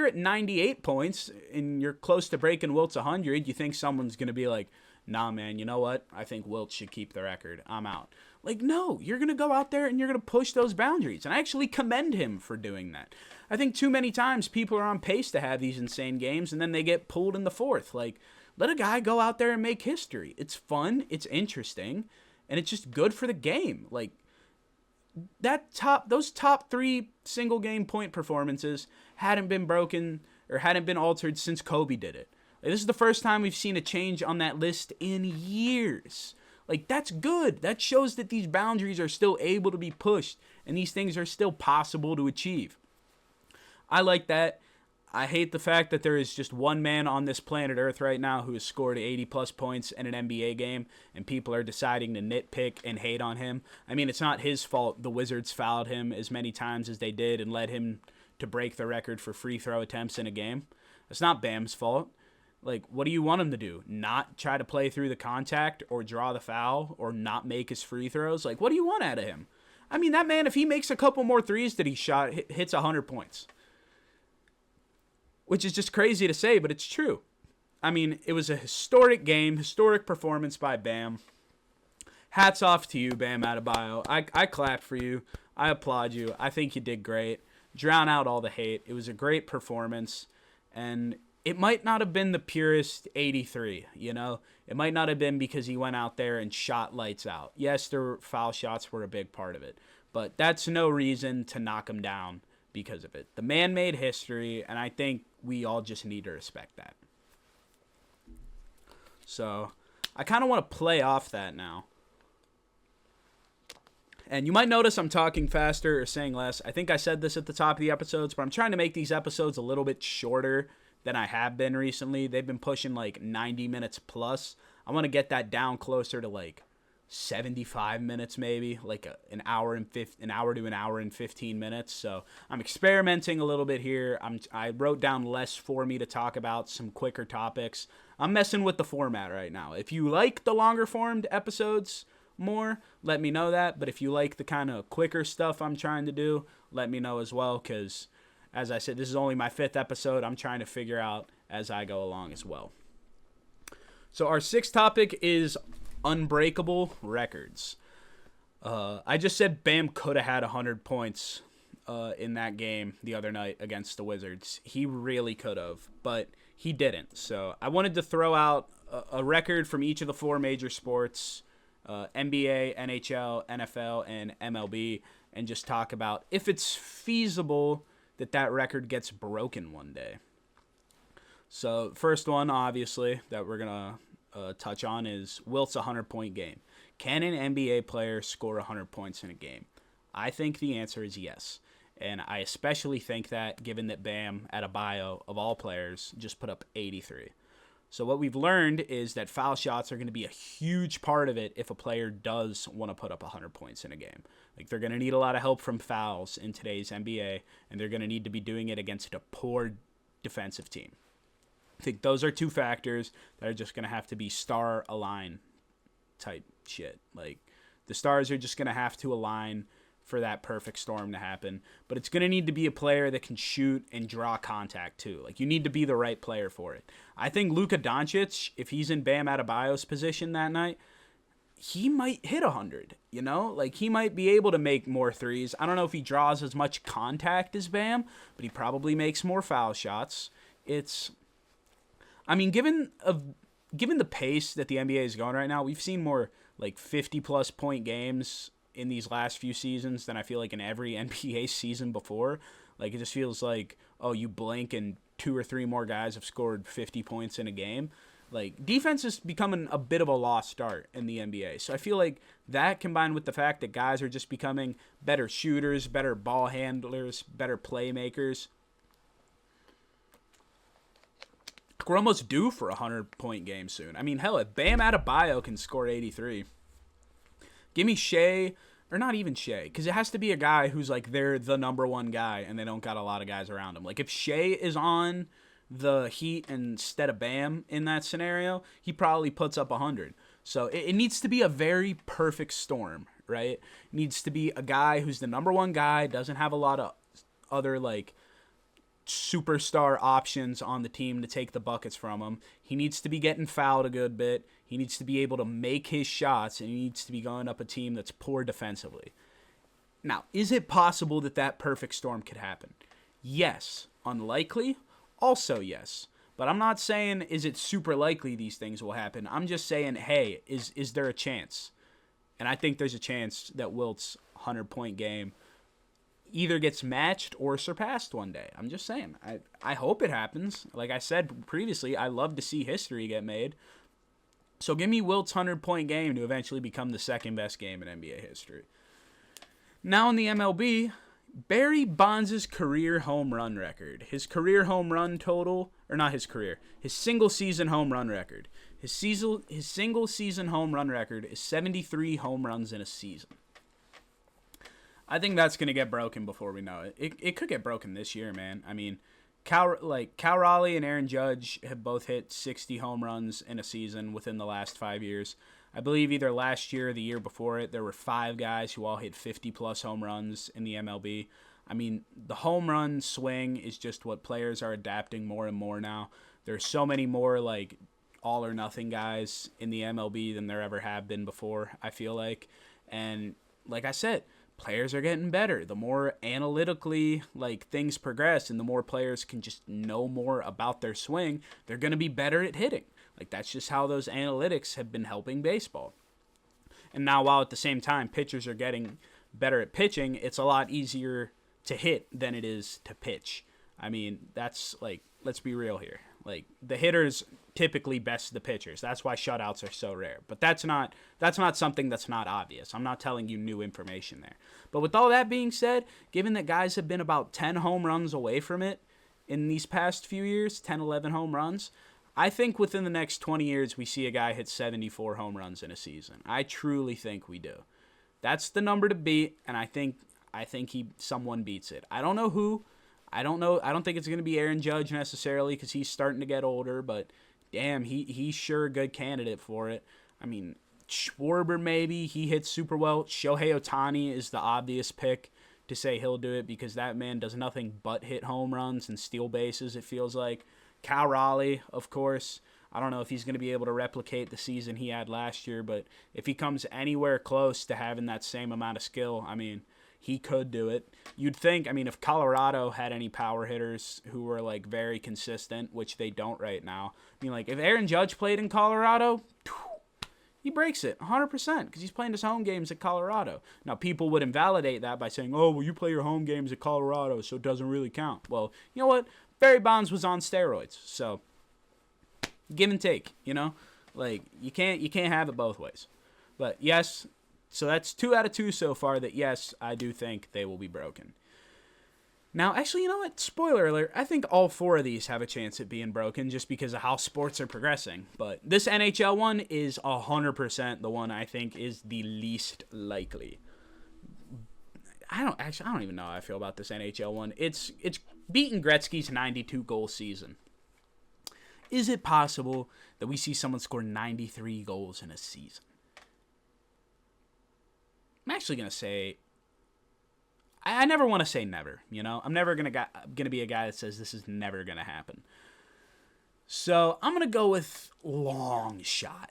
at 98 points and you're close to breaking Wilt's 100, you think someone's going to be like, nah, man, you know what? I think Wilt should keep the record. I'm out. Like, no, you're going to go out there and you're going to push those boundaries. And I actually commend him for doing that. I think too many times people are on pace to have these insane games and then they get pulled in the fourth. Like, let a guy go out there and make history. It's fun, it's interesting, and it's just good for the game. Like, those top 3 single game point performances hadn't been broken or hadn't been altered since Kobe did it. Like, this is the first time we've seen a change on that list in years. Like, that's good. That shows that these boundaries are still able to be pushed and these things are still possible to achieve. I like that. I hate the fact that there is just one man on this planet Earth right now who has scored 80-plus points in an NBA game, and people are deciding to nitpick and hate on him. I mean, it's not his fault the Wizards fouled him as many times as they did and led him to break the record for free throw attempts in a game. It's not Bam's fault. Like, what do you want him to do? Not try to play through the contact or draw the foul or not make his free throws? Like, what do you want out of him? I mean, that man, if he makes a couple more threes that he shot, hits 100 points. Which is just crazy to say, but it's true. I mean, it was a historic game, historic performance by Bam. Hats off to you, Bam Adebayo. I clap for you. I applaud you. I think you did great. Drown out all the hate. It was a great performance. And it might not have been the purest 83, you know? It might not have been because he went out there and shot lights out. Yes, their foul shots were a big part of it. But that's no reason to knock him down because of it. The man made history, and I think we all just need to respect that. So, I kind of want to play off that now. And you might notice I'm talking faster or saying less. I think I said this at the top of the episodes, but I'm trying to make these episodes a little bit shorter than I have been recently. They've been pushing like 90 minutes plus. I want to get that down closer to like 75 minutes maybe, like an hour to an hour and 15 minutes. So I'm experimenting a little bit here. I wrote down less for me to talk about, some quicker topics. I'm messing with the format right now. If you like the longer formed episodes more, let me know that. But if you like the kind of quicker stuff I'm trying to do, let me know as well, because as I said, this is only my 5th episode. I'm trying to figure out as I go along as well. So our 6th topic is Unbreakable records. I just said Bam could have had 100 points in that game the other night against the Wizards. He really could have, but he didn't. So I wanted to throw out a record from each of the 4 major sports, NBA, NHL, NFL, and MLB, and just talk about if it's feasible that record gets broken one day. So first one, obviously, that we're going to touch on is Wilt's 100-point game. Can an NBA player score 100 points in a game? I think the answer is yes. And I especially think that given that Bam Adebayo, of all players, just put up 83. So what we've learned is that foul shots are going to be a huge part of it if a player does want to put up 100 points in a game. Like, they're going to need a lot of help from fouls in today's NBA, and they're going to need to be doing it against a poor defensive team. I think those are 2 factors that are just going to have to be star align type shit. Like, the stars are just going to have to align for that perfect storm to happen. But it's going to need to be a player that can shoot and draw contact too. Like, you need to be the right player for it. I think Luka Doncic, if he's in Bam Adebayo's position that night, he might hit 100, you know? Like, he might be able to make more threes. I don't know if he draws as much contact as Bam, but he probably makes more foul shots. I mean, given the pace that the NBA is going right now, we've seen more like 50-plus point games in these last few seasons than I feel like in every NBA season before. Like, it just feels like, oh, you blink and 2 or 3 more guys have scored 50 points in a game. Like, defense is becoming a bit of a lost art in the NBA. So I feel like that, combined with the fact that guys are just becoming better shooters, better ball handlers, better playmakers, we're almost due for a 100-point game soon. I mean, hell, if Bam Adebayo can score 83, give me Shea, or not even Shea, because it has to be a guy who's like they're the number one guy and they don't got a lot of guys around him. Like, if Shea is on the Heat instead of Bam in that scenario, he probably puts up 100. So it needs to be a very perfect storm, right? It needs to be a guy who's the number one guy, doesn't have a lot of other like superstar options on the team to take the buckets from him. He needs to be getting fouled a good bit. He needs to be able to make his shots, and he needs to be going up a team that's poor defensively. Now, is it possible that perfect storm could happen? Yes. Unlikely? Also yes. But I'm not saying is it super likely these things will happen. I'm just saying, hey, is there a chance? And I think there's a chance that Wilt's 100-point game either gets matched or surpassed one day. I'm just saying. I hope it happens. Like I said previously, I love to see history get made. So give me Wilt's 100-point game to eventually become the second best game in NBA history. Now in the MLB, Barry Bonds' career home run record. His career home run total, or not his career, his single season home run record. His single season home run record is 73 home runs in a season. I think that's going to get broken before we know it. It could get broken this year, man. I mean, Cal Raleigh and Aaron Judge have both hit 60 home runs in a season within the last 5 years. I believe either last year or the year before it, there were 5 guys who all hit 50-plus home runs in the MLB. I mean, the home run swing is just what players are adapting more and more now. There's so many more, like, all-or-nothing guys in the MLB than there ever have been before, I feel like. And like I said, players are getting better. The more analytically things progress and the more players can just know more about their swing, they're going to be better at hitting. That's just how those analytics have been helping baseball. And now while at the same time pitchers are getting better at pitching, it's a lot easier to hit than it is to pitch. I mean, that's let's be real here. The hitters typically best the pitchers. That's why shutouts are so rare. But that's not something that's not obvious. I'm not telling you new information there. But with all that being said, given that guys have been about 10 home runs away from it in these past few years, 10, 11 home runs, I think within the next 20 years we see a guy hit 74 home runs in a season. I truly think we do. That's the number to beat, and I think someone beats it. I don't know who. I don't think it's going to be Aaron Judge necessarily because he's starting to get older, but damn, he's sure a good candidate for it. I mean, Schwarber maybe. He hits super well. Shohei Ohtani is the obvious pick to say he'll do it because that man does nothing but hit home runs and steal bases, it feels like. Cal Raleigh, of course. I don't know if he's going to be able to replicate the season he had last year, but if he comes anywhere close to having that same amount of skill, I mean, he could do it. You'd think, I mean, if Colorado had any power hitters who were, very consistent, which they don't right now, I mean, if Aaron Judge played in Colorado, he breaks it 100% because he's playing his home games at Colorado. Now, people would invalidate that by saying, oh, well, you play your home games at Colorado, so it doesn't really count. Well, you know what? Barry Bonds was on steroids, so give and take, you can't have it both ways. But yes, so that's 2 out of 2 so far that yes, I do think they will be broken. Now, actually, you know what? Spoiler alert, I think all 4 of these have a chance at being broken just because of how sports are progressing. But this NHL one is 100% the one I think is the least likely. I don't even know how I feel about this NHL one. It's beating Gretzky's 92-goal season. Is it possible that we see someone score 93 goals in a season? I'm actually going to say, I never want to say never, I'm never going to be a guy that says this is never going to happen. So I'm going to go with long shot.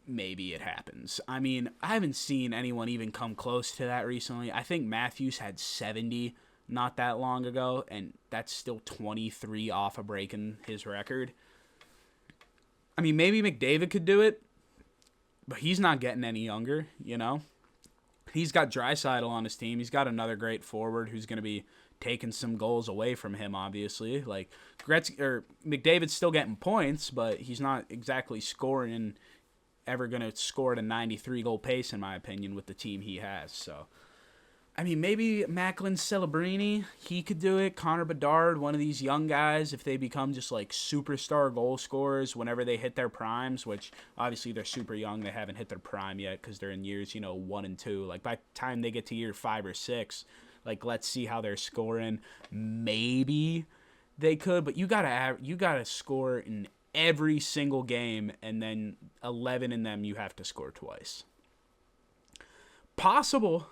Maybe it happens. I mean, I haven't seen anyone even come close to that recently. I think Matthews had 70 not that long ago, and that's still 23 off of breaking his record. I mean, maybe McDavid could do it, but he's not getting any younger, He's got Draisaitl on his team. He's got another great forward who's going to be taking some goals away from him, obviously. McDavid's still getting points, but he's not exactly scoring ever going to score at a 93-goal pace, in my opinion, with the team he has. So, I mean, maybe Macklin Celebrini, he could do it. Connor Bedard, one of these young guys, if they become just superstar goal scorers whenever they hit their primes, which obviously they're super young. They haven't hit their prime yet because they're in years, 1 and 2. By the time they get to year 5 or 6, let's see how they're scoring. Maybe they could, but you gotta score in every single game, and then 11 in them you have to score twice. Possible.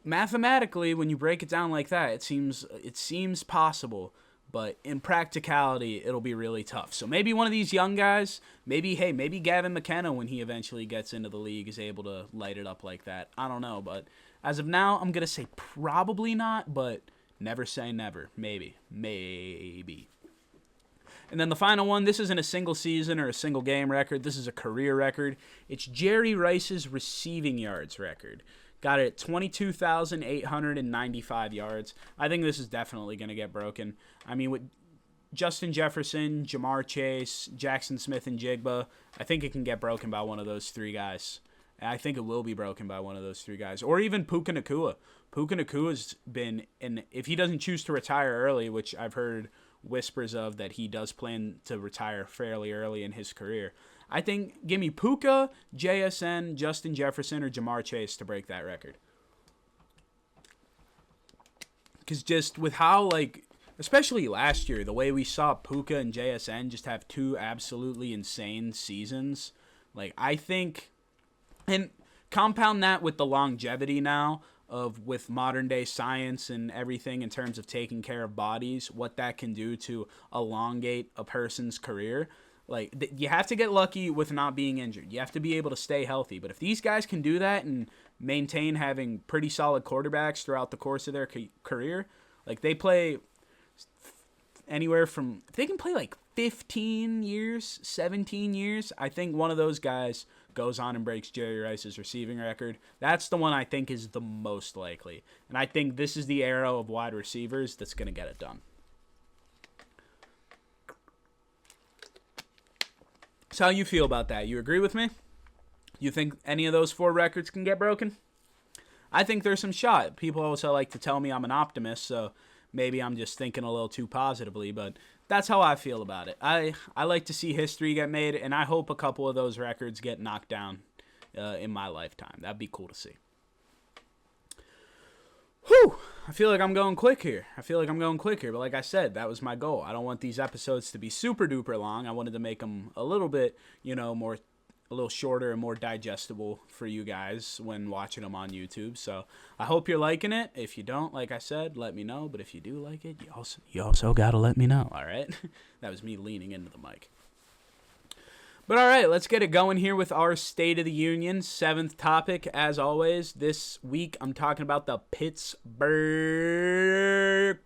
Mathematically, when you break it down like that, it seems possible, but in practicality, it'll be really tough. So maybe one of these young guys, maybe Gavin McKenna, when he eventually gets into the league, is able to light it up like that. I don't know, but as of now, I'm going to say probably not, but never say never. Maybe. And then the final one, this isn't a single season or a single game record. This is a career record. It's Jerry Rice's receiving yards record. Got it at 22,895 yards. I think this is definitely going to get broken. I mean, with Justin Jefferson, Jamar Chase, Jackson Smith, and Jigba, I think it can get broken by one of those 3 guys. And I think it will be broken by one of those three guys. Or even Puka Nacua. Puka Nacua's been, if he doesn't choose to retire early, which I've heard whispers of that he does plan to retire fairly early in his career, I think give me Puka, JSN, Justin Jefferson, or Jamar Chase to break that record. Because just with how, like, especially last year, the way we saw Puka and JSN just have two absolutely insane seasons, like, I think, and compound that with the longevity now of with modern day science and everything in terms of taking care of bodies, what that can do to elongate a person's career. Like, you have to get lucky with not being injured. You have to be able to stay healthy. But if these guys can do that and maintain having pretty solid quarterbacks throughout the course of their career, like, they play anywhere from, if they can play like 15 years, 17 years, I think one of those guys goes on and breaks Jerry Rice's receiving record. That's the one I think is the most likely. And I think this is the era of wide receivers that's going to get it done. So how you feel about that? You agree with me? You think any of those four records can get broken? I think there's some shot. People also like to tell me I'm an optimist, so maybe I'm just thinking a little too positively, but that's how I feel about it. I like to see history get made, and I hope a couple of those records get knocked down in my lifetime. That'd be cool to see. Whew! I feel like I'm going quick here. But like I said, that was my goal. I don't want these episodes to be super duper long. I wanted to make them a little bit, a little shorter and more digestible for you guys when watching them on YouTube. So I hope you're liking it. If you don't, like I said, let me know. But if you do like it, you also got to let me know, all right? That was me leaning into the mic. But all right, let's get it going here with our State of the Union. 7th topic, as always. This week, I'm talking about the Pittsburgh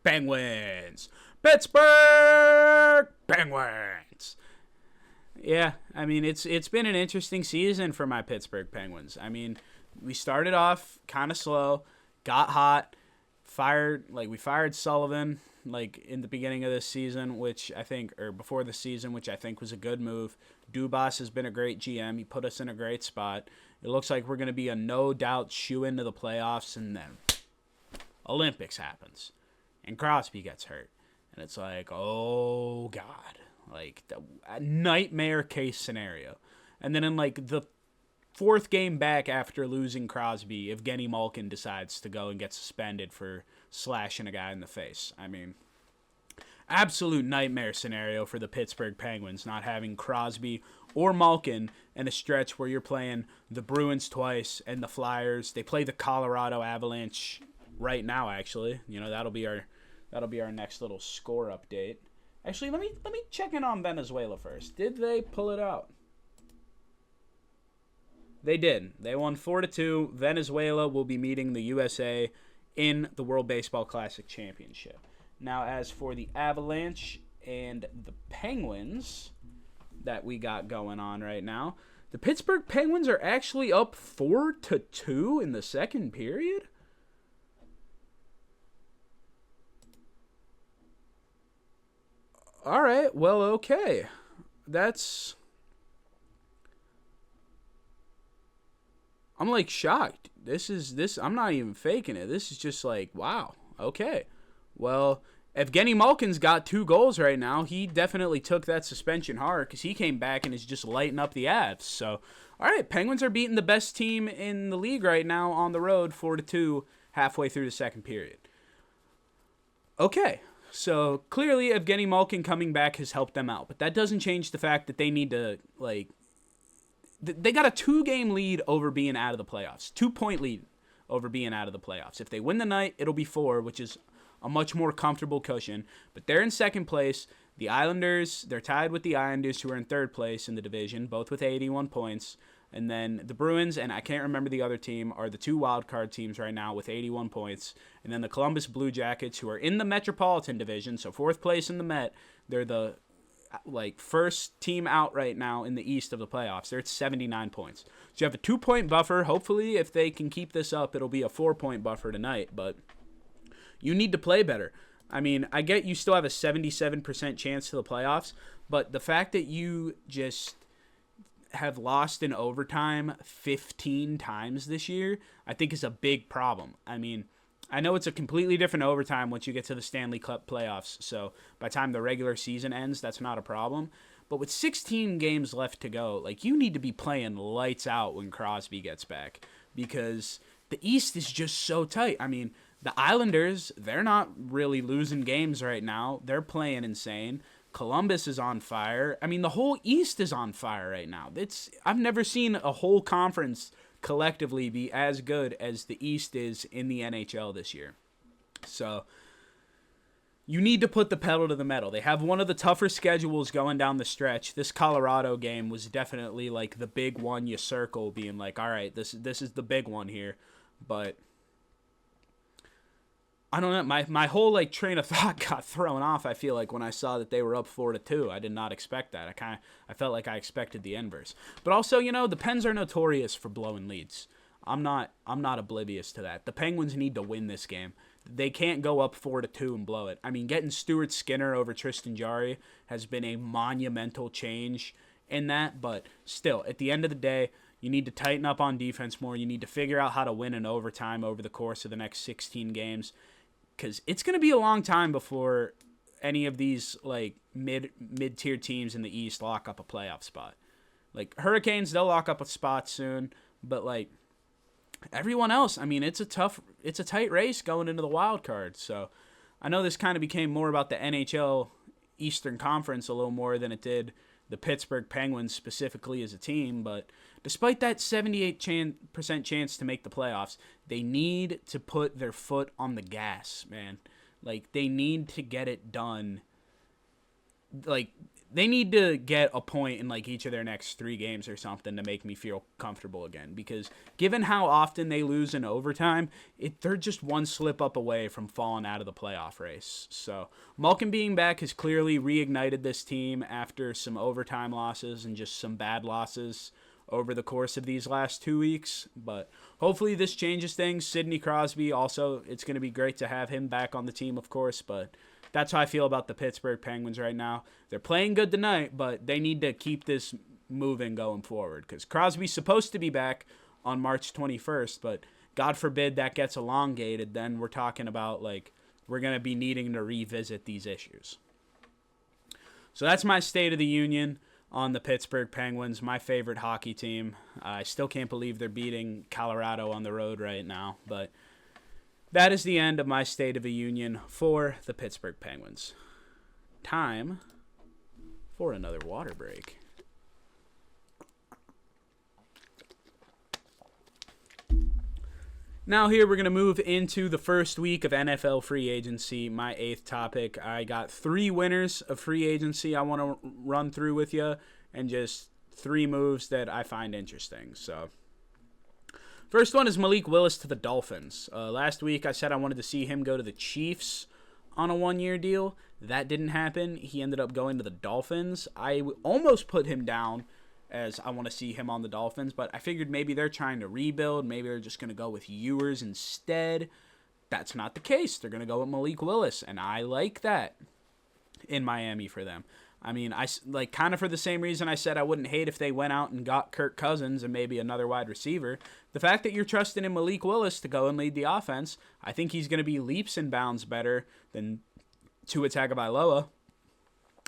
Penguins. Pittsburgh Penguins. Yeah, I mean, it's been an interesting season for my Pittsburgh Penguins. I mean, we started off kind of slow, got hot, we fired Sullivan, in the beginning of this season, before the season, which I think was a good move. Dubas has been a great GM. He put us in a great spot. It looks like we're going to be a no-doubt shoe-in to the playoffs, and then Olympics happens, and Crosby gets hurt. And it's like, oh, God. A nightmare case scenario. And then in, the 4th game back after losing Crosby, Evgeny Malkin decides to go and get suspended for slashing a guy in the face. I mean, absolute nightmare scenario for the Pittsburgh Penguins, not having Crosby or Malkin in a stretch where you're playing the Bruins twice and the Flyers. They play the Colorado Avalanche right now, actually. That'll be our next little score update. Actually, let me check in on Venezuela first. Did they pull it out? They did. They won 4-2. Venezuela will be meeting the USA in the World Baseball Classic Championship. Now, as for the Avalanche and the Penguins that we got going on right now, the Pittsburgh Penguins are actually up 4-2 in the second period. All right, well, okay. I'm shocked. I'm not even faking it. This is just wow. Okay. Well, Evgeny Malkin's got 2 goals right now. He definitely took that suspension hard because he came back and is just lighting up the Avs. So, all right, Penguins are beating the best team in the league right now on the road 4-2 halfway through the second period. Okay. So, clearly, Evgeny Malkin coming back has helped them out. But that doesn't change the fact that they need to, they got a 2-game lead over being out of the playoffs. 2-point lead over being out of the playoffs. If they win the night, it'll be 4, which is a much more comfortable cushion. But they're in second place. The Islanders, they're tied with the Islanders, who are in third place in the division, both with 81 points. And then the Bruins, and I can't remember the other team, are the 2 wildcard teams right now with 81 points. And then the Columbus Blue Jackets, who are in the Metropolitan Division, so 4th place in the Met. They're the first team out right now in the East of the playoffs. They're at 79 points. So you have a 2-point buffer. Hopefully, if they can keep this up, it'll be a 4-point buffer tonight. But you need to play better. I mean, I get you still have a 77% chance to the playoffs, but the fact that you just have lost in overtime 15 times this year, I think is a big problem. I mean, I know it's a completely different overtime once you get to the Stanley Cup playoffs, so by the time the regular season ends, that's not a problem. But with 16 games left to go, like, you need to be playing lights out when Crosby gets back, because the East is just so tight. I mean, the Islanders, they're not really losing games right now. They're playing insane. Columbus is on fire. I mean, the whole East is on fire right now. I've never seen a whole conference collectively be as good as the East is in the NHL this year. So you need to put the pedal to the metal. They have one of the tougher schedules going down the stretch. This Colorado game was definitely like the big one you circle, being like, all right, this is the big one here. But I don't know. My whole like train of thought got thrown off. I feel like when I saw that they were up 4-2, I did not expect that. I felt like I expected the inverse. But also, the Pens are notorious for blowing leads. I'm not oblivious to that. The Penguins need to win this game. They can't go up 4-2 and blow it. I mean, getting Stuart Skinner over Tristan Jarry has been a monumental change in that. But still, at the end of the day, you need to tighten up on defense more. You need to figure out how to win in overtime over the course of the next 16 games. Because it's going to be a long time before any of these like mid-tier teams in the East lock up a playoff spot. Like Hurricanes, they'll lock up a spot soon, but like everyone else, I mean, it's a tight race going into the wild card. So I know this kind of became more about the NHL Eastern Conference a little more than it did the Pittsburgh Penguins specifically as a team, but despite that 78% chance to make the playoffs, they need to put their foot on the gas, man. Like, they need to get it done. Like, they need to get a point in, like, each of their next 3 games or something to make me feel comfortable again. Because given how often they lose in overtime, they're just one slip up away from falling out of the playoff race. So, Malkin being back has clearly reignited this team after some overtime losses and just some bad losses over the course of these last 2 weeks. But hopefully this changes things. Sidney Crosby also, it's going to be great to have him back on the team, of course, but that's how I feel about the Pittsburgh Penguins right now. They're playing good tonight, but they need to keep this moving going forward, because Crosby's supposed to be back on March 21st, but God forbid that gets elongated, then we're talking about, like, we're going to be needing to revisit these issues. So that's my State of the Union on the Pittsburgh Penguins, my favorite hockey team. I still can't believe they're beating Colorado on the road right now, but that is the end of my State of the Union for the Pittsburgh Penguins. Time for another water break. Now here we're going to move into the first week of NFL free agency, my 8th topic. I got 3 winners of free agency I want to run through with you, and just 3 moves that I find interesting. So, first one is Malik Willis to the Dolphins. Last week I said I wanted to see him go to the Chiefs on a 1-year deal. That didn't happen. He ended up going to the Dolphins. I almost put him down as I want to see him on the Dolphins, but I figured maybe they're trying to rebuild. Maybe they're just going to go with Ewers instead. That's not the case. They're going to go with Malik Willis, and I like that in Miami for them. I mean, I like kind of for the same reason I said I wouldn't hate if they went out and got Kirk Cousins and maybe another wide receiver. The fact that you're trusting in Malik Willis to go and lead the offense, I think he's going to be leaps and bounds better than Tua Tagovailoa.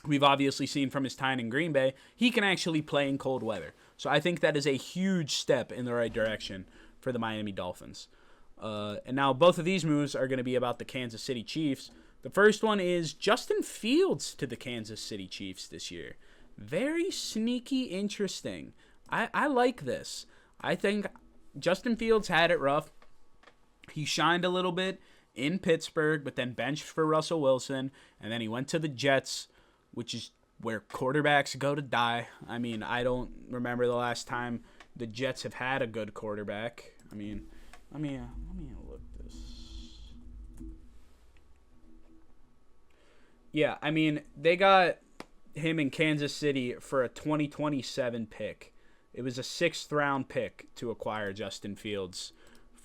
We've obviously seen from his time in Green Bay, he can actually play in cold weather. So I think that is a huge step in the right direction for the Miami Dolphins. And now both of these moves are going to be about the Kansas City Chiefs. The first one is Justin Fields to the Kansas City Chiefs this year. Very sneaky interesting. I like this. I think Justin Fields had it rough. He shined a little bit in Pittsburgh, but then benched for Russell Wilson, and then he went to the Jets, which is where quarterbacks go to die. I mean, I don't remember the last time the Jets have had a good quarterback. I mean, let me look this. Yeah, I mean, they got him in Kansas City for a 2027 pick. It was a 6th round pick to acquire Justin Fields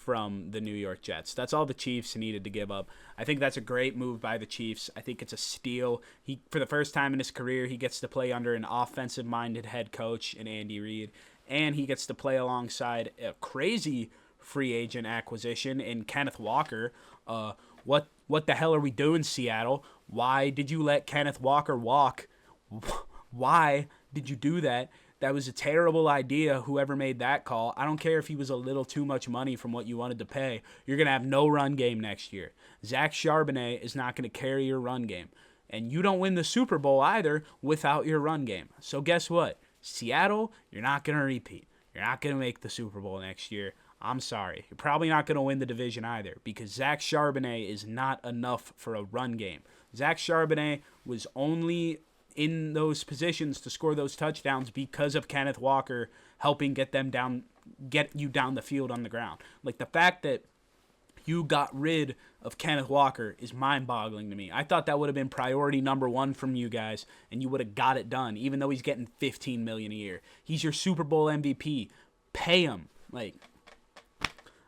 from the New York Jets. That's all the Chiefs needed to give up. I think that's a great move by the Chiefs. I think it's a steal. For the first time in his career, he gets to play under an offensive-minded head coach in Andy Reid, and he gets to play alongside a crazy free agent acquisition in Kenneth Walker. What the hell are we doing, Seattle? Why did you let Kenneth Walker walk? Why did you do that? That was a terrible idea, whoever made that call. I don't care if he was a little too much money from what you wanted to pay. You're going to have no run game next year. Zach Charbonnet is not going to carry your run game. And you don't win the Super Bowl either without your run game. So guess what? Seattle, you're not going to repeat. You're not going to make the Super Bowl next year. I'm sorry. You're probably not going to win the division either because Zach Charbonnet is not enough for a run game. Zach Charbonnet was only in those positions to score those touchdowns because of Kenneth Walker helping get you down the field on the ground. Like, the fact that you got rid of Kenneth Walker is mind-boggling to me. I thought that would have been priority number one from you guys, and you would have got it done, even though he's getting $15 million a year. He's your Super Bowl MVP. Pay him. Like,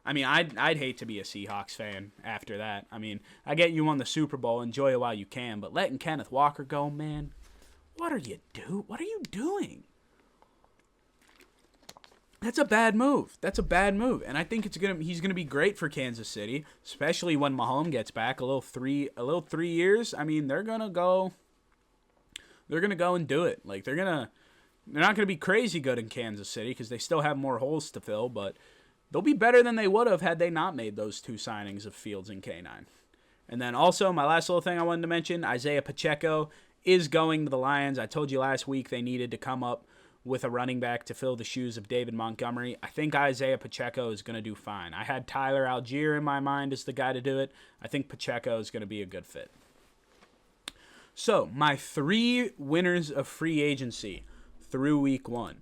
I mean, I'd hate to be a Seahawks fan after that. I mean, I get you won the Super Bowl, enjoy it while you can, but letting Kenneth Walker go, man, what are you doing? That's a bad move. And I think he's gonna be great for Kansas City, especially when Mahomes gets back. A little 3 years. I mean, they're gonna go and do it. Like, they're not gonna be crazy good in Kansas City because they still have more holes to fill, but they'll be better than they would have had they not made those 2 signings of Fields and K9. And then also, my last little thing I wanted to mention, Isaiah Pacheco is going to the Lions. I told you last week they needed to come up with a running back to fill the shoes of David Montgomery. I think Isaiah Pacheco is going to do fine. I had Tyler Algier in my mind as the guy to do it. I think Pacheco is going to be a good fit. So, my 3 winners of free agency through week 1.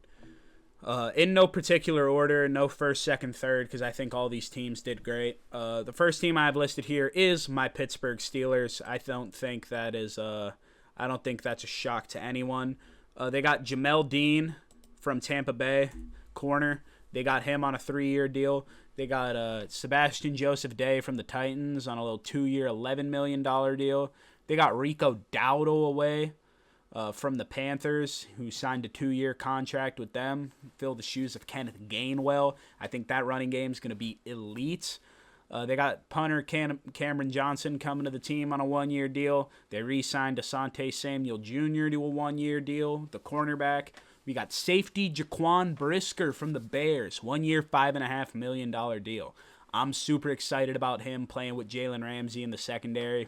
In no particular order, no first, second, third, because I think all these teams did great. The first team I have listed here is my Pittsburgh Steelers. I don't think that's a shock to anyone. They got Jamel Dean from Tampa Bay, corner. They got him on a 3-year deal. They got Sebastian Joseph Day from the Titans on a little 2-year, $11 million deal. They got Rico Dowdle away from the Panthers, who signed a 2-year contract with them. Fill the shoes of Kenneth Gainwell. I think that running game is going to be elite. They got punter Cameron Johnson coming to the team on a 1-year deal. They re-signed Asante Samuel Jr. to a 1-year deal, the cornerback. We got safety Jaquan Brisker from the Bears, 1-year, $5.5 million deal. I'm super excited about him playing with Jalen Ramsey in the secondary.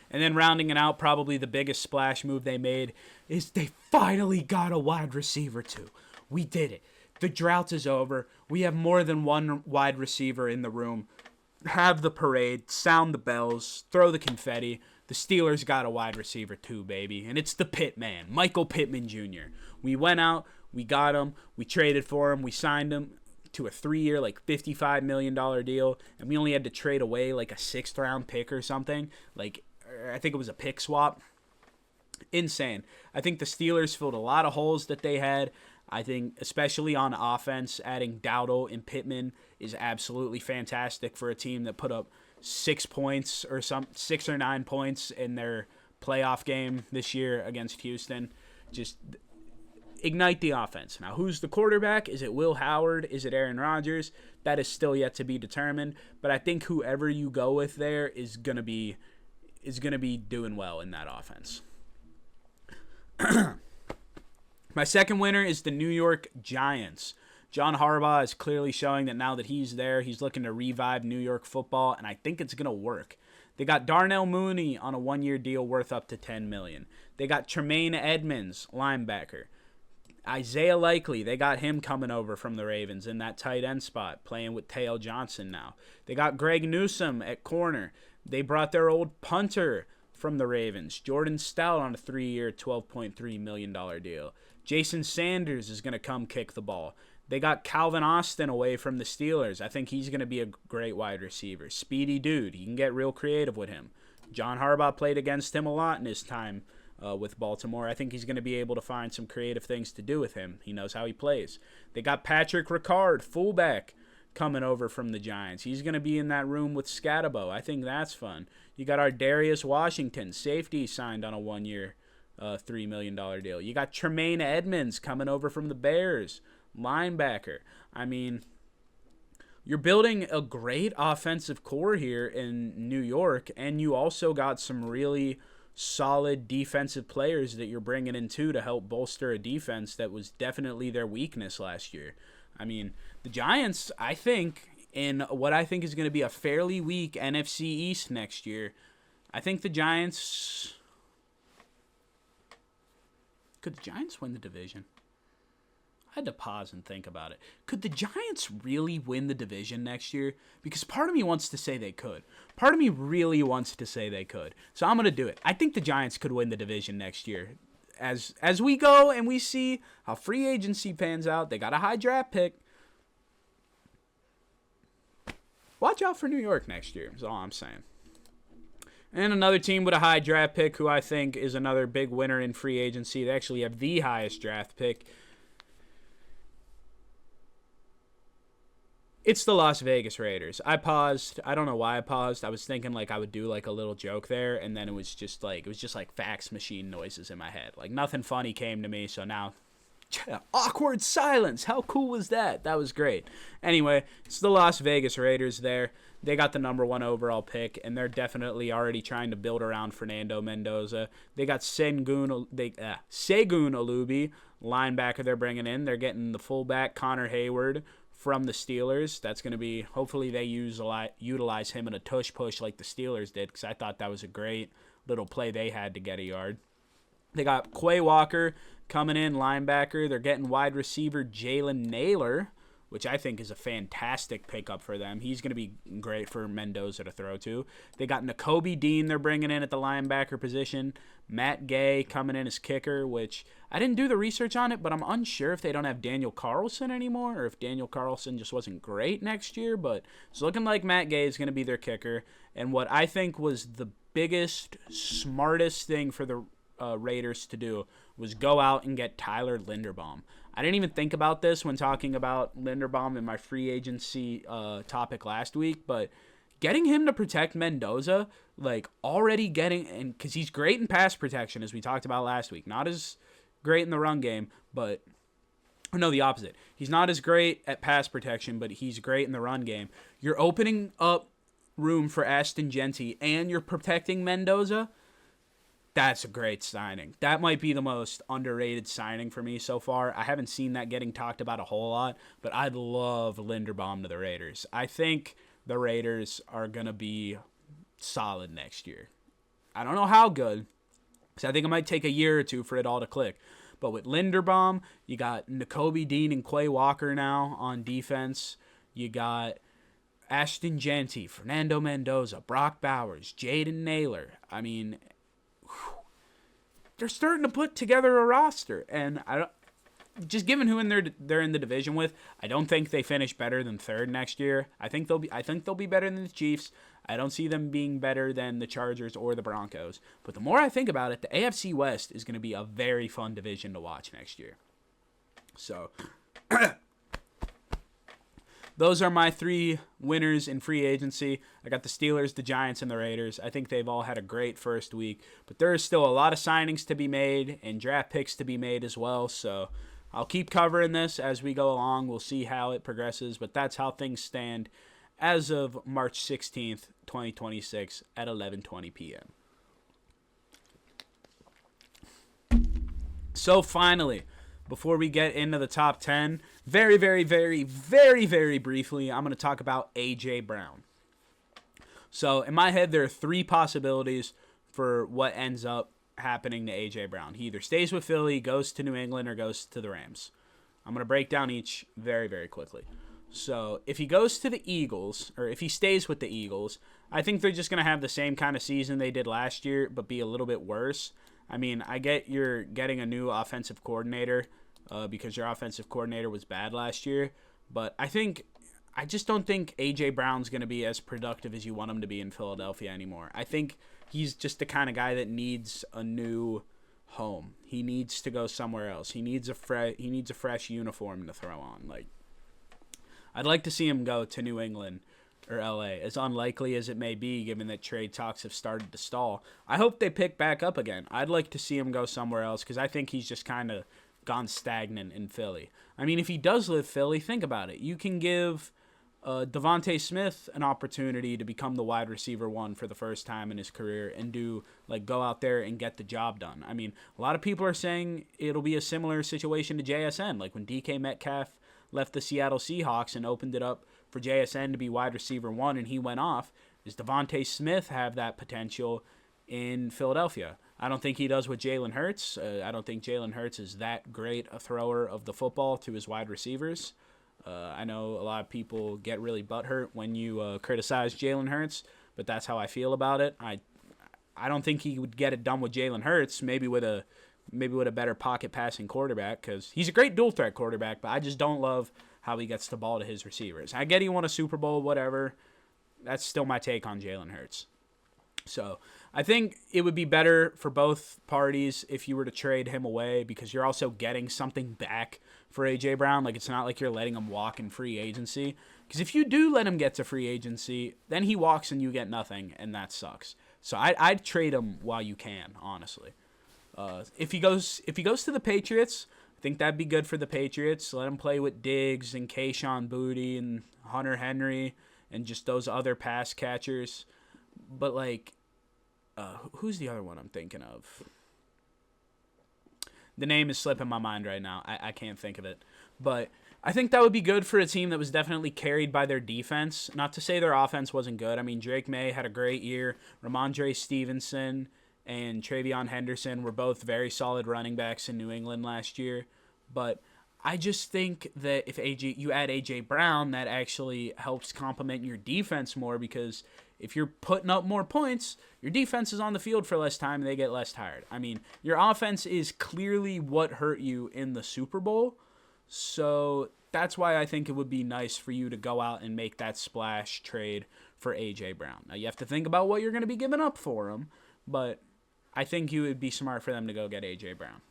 And then rounding it out, probably the biggest splash move they made is they finally got a wide receiver too. We did it. The drought is over. We have more than one wide receiver in the room. Have the parade, sound the bells, throw the confetti. The Steelers got a wide receiver too, baby. And it's the Pitt man, Michael Pittman Jr. We went out, we got him, we traded for him, we signed him to a 3-year, like $55 million deal. And we only had to trade away like a 6th-round pick or something. Like, I think it was a pick swap. Insane. I think the Steelers filled a lot of holes that they had. I think, especially on offense, adding Dowdle and Pittman is absolutely fantastic for a team that put up 6 or 9 points in their playoff game this year against Houston. Just ignite the offense. Now, who's the quarterback? Is it Will Howard? Is it Aaron Rodgers? That is still yet to be determined. But I think whoever you go with there is gonna be doing well in that offense. My second winner is the New York Giants. John Harbaugh is clearly showing that now that he's there, he's looking to revive New York football, and I think it's going to work. They got Darnell Mooney on a 1-year deal worth up to $10 million. They got Tremaine Edmonds, linebacker. Isaiah Likely, they got him coming over from the Ravens in that tight end spot, playing with Teo Johnson now. They got Greg Newsome at corner. They brought their old punter from the Ravens, Jordan Stout, on a 3-year, $12.3 million deal. Jason Sanders is going to come kick the ball. They got Calvin Austin away from the Steelers. I think he's going to be a great wide receiver. Speedy dude. You can get real creative with him. John Harbaugh played against him a lot in his time with Baltimore. I think he's going to be able to find some creative things to do with him. He knows how he plays. They got Patrick Ricard, fullback. coming over from the Giants. He's going to be in that room with Scatabo. I think that's fun. You got our Darius Washington, safety, signed on a 1-year, $3 million deal. You got Tremaine Edmonds coming over from the Bears, linebacker. I mean, you're building a great offensive core here in New York, and you also got some really solid defensive players that you're bringing in too to help bolster a defense that was definitely their weakness last year. I mean, the Giants, I think, in what I think is going to be a fairly weak NFC East next year, I think the Giants... Could the Giants win the division? I had to pause and think about it. Could the Giants really win the division next year? Because part of me wants to say they could. Part of me really wants to say they could. So I'm going to do it. I think the Giants could win the division next year. As we go and we see how free agency pans out, they got a high draft pick. Watch out for New York next year is all I'm saying. And another team with a high draft pick who I think is another big winner in free agency. They actually have the highest draft pick. It's the Las Vegas Raiders. I paused. I don't know why I paused. I was thinking like I would do like a little joke there, and then it was just like fax machine noises in my head. Like nothing funny came to me, so now awkward silence. How cool was that? That was great. Anyway, it's the Las Vegas Raiders there. They got the number 1 overall pick, and they're definitely already trying to build around Fernando Mendoza. They got Segun Alubi, linebacker they're bringing in. They're getting the fullback Connor Hayward from the Steelers. That's going to be, hopefully they utilize him in a tush push like the Steelers did, because I thought that was a great little play they had to get a yard. They got Quay Walker coming in, linebacker. They're getting wide receiver Jalen Naylor, which I think is a fantastic pickup for them. He's going to be great for Mendoza to throw to. They got Nakobe Dean they're bringing in at the linebacker position. Matt Gay coming in as kicker, which I didn't do the research on it, but I'm unsure if they don't have Daniel Carlson anymore or if Daniel Carlson just wasn't great next year, but it's looking like Matt Gay is going to be their kicker. And what I think was the biggest, smartest thing for the Raiders to do was go out and get Tyler Linderbaum. I didn't even think about this when talking about Linderbaum in my free agency topic last week, but getting him to protect Mendoza, like already getting, and because he's great in pass protection, as we talked about last week, not as great in the run game, but no, the opposite. He's not as great at pass protection, but he's great in the run game. You're opening up room for Ashton Genty, and you're protecting Mendoza. That's a great signing. That might be the most underrated signing for me so far. I haven't seen that getting talked about a whole lot, but I'd love Linderbaum to the Raiders. I think the Raiders are going to be solid next year. I don't know how good, because I think it might take a year or two for it all to click. But with Linderbaum, you got Nakobe Dean and Quay Walker now on defense. You got Ashton Genty, Fernando Mendoza, Brock Bowers, Jaden Naylor. I mean, they're starting to put together a roster, and just given who they're in the division with, I don't think they finish better than third next year. I think they'll be better than the Chiefs. I don't see them being better than the Chargers or the Broncos. But the more I think about it, the AFC West is going to be a very fun division to watch next year. So those are my 3 winners in free agency. I got the Steelers, the Giants, and the Raiders. I think they've all had a great first week. But there is still a lot of signings to be made and draft picks to be made as well. So I'll keep covering this as we go along. We'll see how it progresses. But that's how things stand as of March 16th, 2026 at 11:20 p.m. So finally, before we get into the top 10, very, very, very, very, very briefly, I'm going to talk about A.J. Brown. So in my head, there are 3 possibilities for what ends up happening to A.J. Brown. He either stays with Philly, goes to New England, or goes to the Rams. I'm going to break down each very, very quickly. So if he goes to the Eagles, or if he stays with the Eagles, I think they're just going to have the same kind of season they did last year, but be a little bit worse. I mean, I get you're getting a new offensive coordinator because your offensive coordinator was bad last year, but I just don't think A.J. Brown's going to be as productive as you want him to be in Philadelphia anymore. I think he's just the kind of guy that needs a new home. He needs to go somewhere else. He needs a fresh uniform to throw on. Like, I'd like to see him go to New England or LA, as unlikely as it may be given that trade talks have started to stall. I hope they pick back up again. I'd like to see him go somewhere else because I think he's just kind of gone stagnant in Philly. I mean, if he does live Philly, think about it. You can give Devontae Smith an opportunity to become the wide receiver one for the first time in his career and go out there and get the job done. I mean, a lot of people are saying it'll be a similar situation to JSN, like when DK Metcalf left the Seattle Seahawks and opened it up for JSN to be wide receiver one and he went off. Does Devontae Smith have that potential in Philadelphia? I don't think he does with Jalen Hurts. I don't think Jalen Hurts is that great a thrower of the football to his wide receivers. I know a lot of people get really butthurt when you criticize Jalen Hurts, but that's how I feel about it. I don't think he would get it done with Jalen Hurts, maybe with a better pocket passing quarterback, because he's a great dual threat quarterback, but I just don't love how he gets the ball to his receivers. I get he won a Super Bowl, whatever. That's still my take on Jalen Hurts. So I think it would be better for both parties if you were to trade him away, because you're also getting something back for A.J. Brown. Like, it's not like you're letting him walk in free agency. Because if you do let him get to free agency, then he walks and you get nothing, and that sucks. So I'd trade him while you can, honestly. If he goes to the Patriots, I think that'd be good for the Patriots. Let him play with Diggs and Kayshon Boutte and Hunter Henry and just those other pass catchers. But, like, who's the other one I'm thinking of? The name is slipping my mind right now. I can't think of it. But I think that would be good for a team that was definitely carried by their defense. Not to say their offense wasn't good. I mean, Drake May had a great year. Ramondre Stevenson and Travion Henderson were both very solid running backs in New England last year. But I just think that if you add A.J. Brown, that actually helps complement your defense more, because if you're putting up more points, your defense is on the field for less time and they get less tired. I mean, your offense is clearly what hurt you in the Super Bowl. So that's why I think it would be nice for you to go out and make that splash trade for A.J. Brown. Now, you have to think about what you're going to be giving up for him, but I think you would be smart for them to go get A.J. Brown.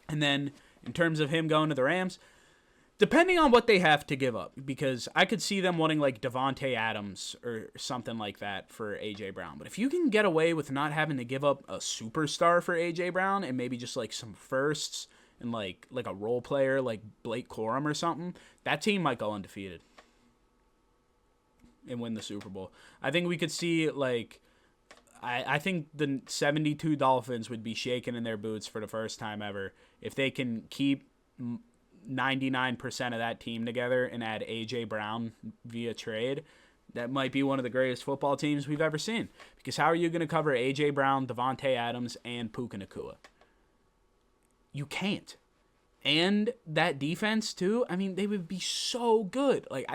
And then in terms of him going to the Rams, depending on what they have to give up, because I could see them wanting like Devontae Adams or something like that for A.J. Brown. But if you can get away with not having to give up a superstar for A.J. Brown and maybe just like some firsts and like a role player like Blake Corum or something, that team might go undefeated and win the Super Bowl. I think we could see like I think the 72 Dolphins would be shaking in their boots for the first time ever if they can keep 99% of that team together and add A.J. Brown via trade. That might be one of the greatest football teams we've ever seen. Because how are you going to cover A.J. Brown, Devontae Adams, and Puka Nacua? You can't. And that defense, too, I mean, they would be so good. Like,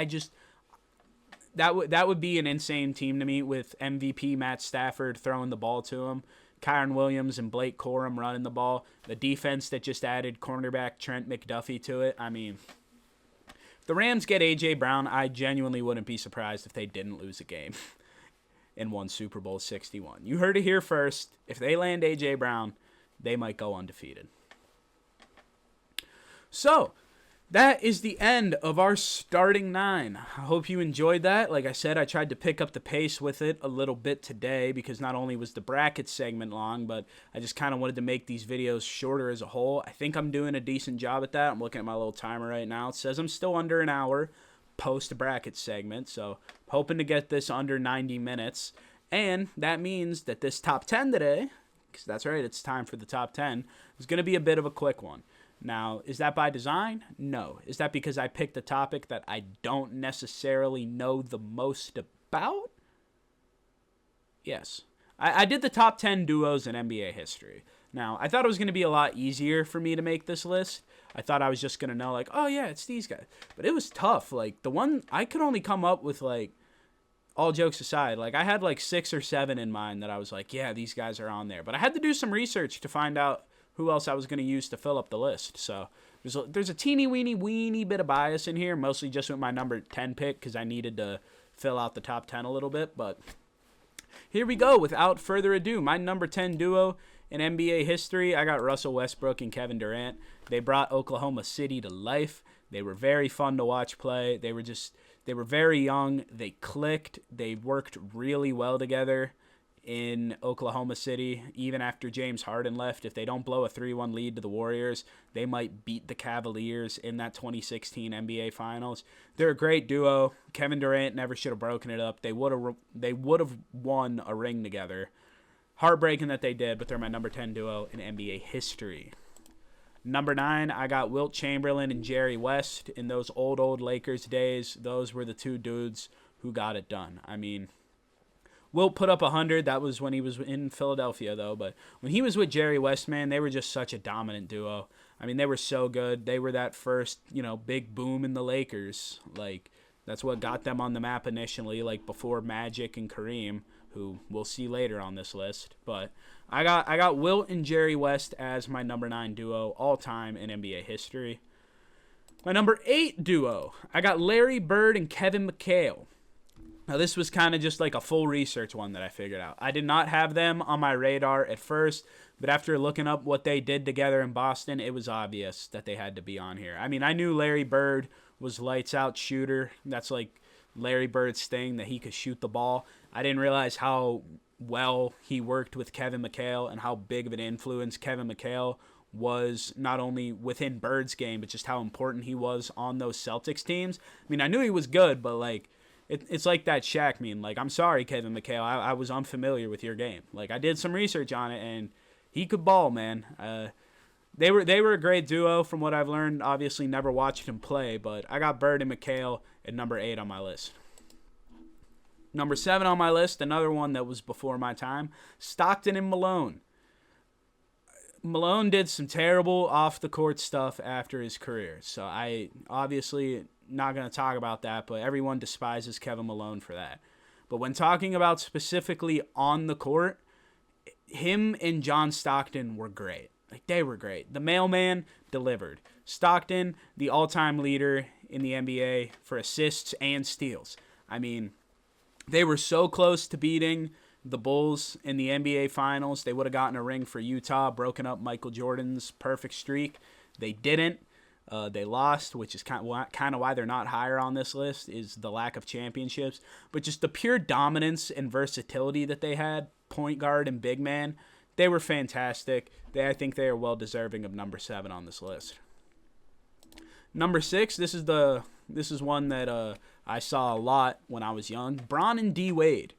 that would be an insane team to me, with MVP Matt Stafford throwing the ball to him, Kyron Williams and Blake Corum running the ball, the defense that just added cornerback Trent McDuffie to it. I mean, if the Rams get A.J. Brown, I genuinely wouldn't be surprised if they didn't lose a game and won Super Bowl 61. You heard it here first. If they land A.J. Brown, they might go undefeated. So, that is the end of our starting nine. I hope you enjoyed that. Like I said, I tried to pick up the pace with it a little bit today, because not only was the bracket segment long, but I just kind of wanted to make these videos shorter as a whole. I think I'm doing a decent job at that. I'm looking at my little timer right now. It says I'm still under an hour post-bracket segment, so I'm hoping to get this under 90 minutes. And that means that this top 10 today, because that's right, it's time for the top 10, is going to be a bit of a quick one. Now, is that by design? No. Is that because I picked a topic that I don't necessarily know the most about? Yes. I did the top 10 duos in NBA history. Now, I thought it was going to be a lot easier for me to make this list. I thought I was just going to know, like, oh, yeah, it's these guys. But it was tough. Like, the one I could only come up with, like, all jokes aside, like, I had, like, 6 or 7 in mind that I was like, yeah, these guys are on there. But I had to do some research to find out who else I was going to use to fill up the list. So there's a weeny bit of bias in here, mostly just with my number 10 pick, because I needed to fill out the top 10 a little bit. But here we go. Without further ado, my number 10 duo in NBA history, I got Russell Westbrook and Kevin Durant. They brought Oklahoma City to life. They were very fun to watch play. They were very young. They clicked. They worked really well together in Oklahoma City. Even after James Harden left, if they don't blow a 3-1 lead to the Warriors, they might beat the Cavaliers in that 2016 NBA Finals. They're a great duo. Kevin Durant never should have broken it up. They would have won a ring together. Heartbreaking that they did, but they're my number 10 duo in NBA history. Number 9, I got Wilt Chamberlain and Jerry West. In those old Lakers days, those were the two dudes who got it done. I mean, Wilt put up 100. That was when he was in Philadelphia, though. But when he was with Jerry West, man, they were just such a dominant duo. I mean, they were so good. They were that first, big boom in the Lakers. Like, that's what got them on the map initially, like before Magic and Kareem, who we'll see later on this list. But I got Wilt and Jerry West as my number 9 duo all time in NBA history. My number 8 duo, I got Larry Bird and Kevin McHale. Now, this was kind of just like a full research one that I figured out. I did not have them on my radar at first, but after looking up what they did together in Boston, it was obvious that they had to be on here. I mean, I knew Larry Bird was lights out shooter. That's like Larry Bird's thing, that he could shoot the ball. I didn't realize how well he worked with Kevin McHale and how big of an influence Kevin McHale was, not only within Bird's game, but just how important he was on those Celtics teams. I mean, I knew he was good, but like, it's like that Shaq meme. Like, I'm sorry, Kevin McHale, I was unfamiliar with your game. Like, I did some research on it, and he could ball, man. They were a great duo from what I've learned. Obviously, never watched him play, but I got Bird and McHale at number 8 on my list. Number 7 on my list, another one that was before my time, Stockton and Malone. Malone did some terrible off-the-court stuff after his career, so I obviously not going to talk about that, but everyone despises Kevin Malone for that. But when talking about specifically on the court, him and John Stockton were great. Like, they were great. The mailman delivered. Stockton, the all-time leader in the NBA for assists and steals. I mean, they were so close to beating the Bulls in the NBA Finals. They would have gotten a ring for Utah, broken up Michael Jordan's perfect streak. They didn't. They lost, which is kind of why they're not higher on this list, is the lack of championships. But just the pure dominance and versatility that they had, point guard and big man, they were fantastic. I think they are well deserving of number 7 on this list. Number 6, this is one that I saw a lot when I was young. Bron and D Wade.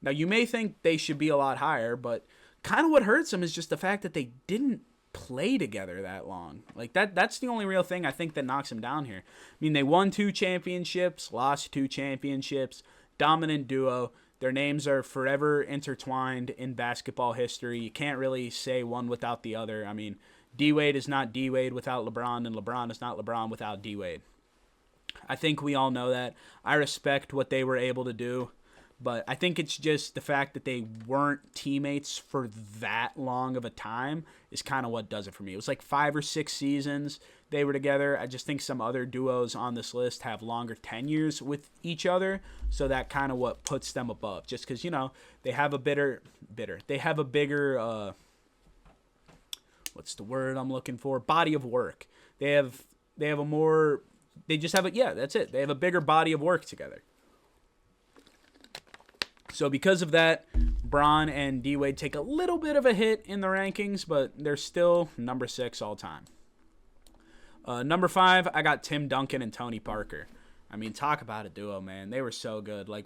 Now, you may think they should be a lot higher, but kind of what hurts them is just the fact that they didn't play together that long. Like, that's the only real thing I think that knocks them down here. I mean, they won 2 championships, lost 2 championships, dominant duo. Their names are forever intertwined in basketball history. You can't really say one without the other. I mean, D-Wade is not D-Wade without LeBron, and LeBron is not LeBron without D-Wade. I think we all know that. I respect what they were able to do. But I think it's just the fact that they weren't teammates for that long of a time is kind of what does it for me. It was like 5 or 6 seasons they were together. I just think some other duos on this list have longer tenures with each other, so that kind of what puts them above. Just because, they have a they have a bigger, what's the word I'm looking for? Body of work. They have a more, they just have that's it. They have a bigger body of work together. So because of that, Bron and D-Wade take a little bit of a hit in the rankings, but they're still number 6 all time. Number 5, I got Tim Duncan and Tony Parker. I mean, talk about a duo, man. They were so good. Like,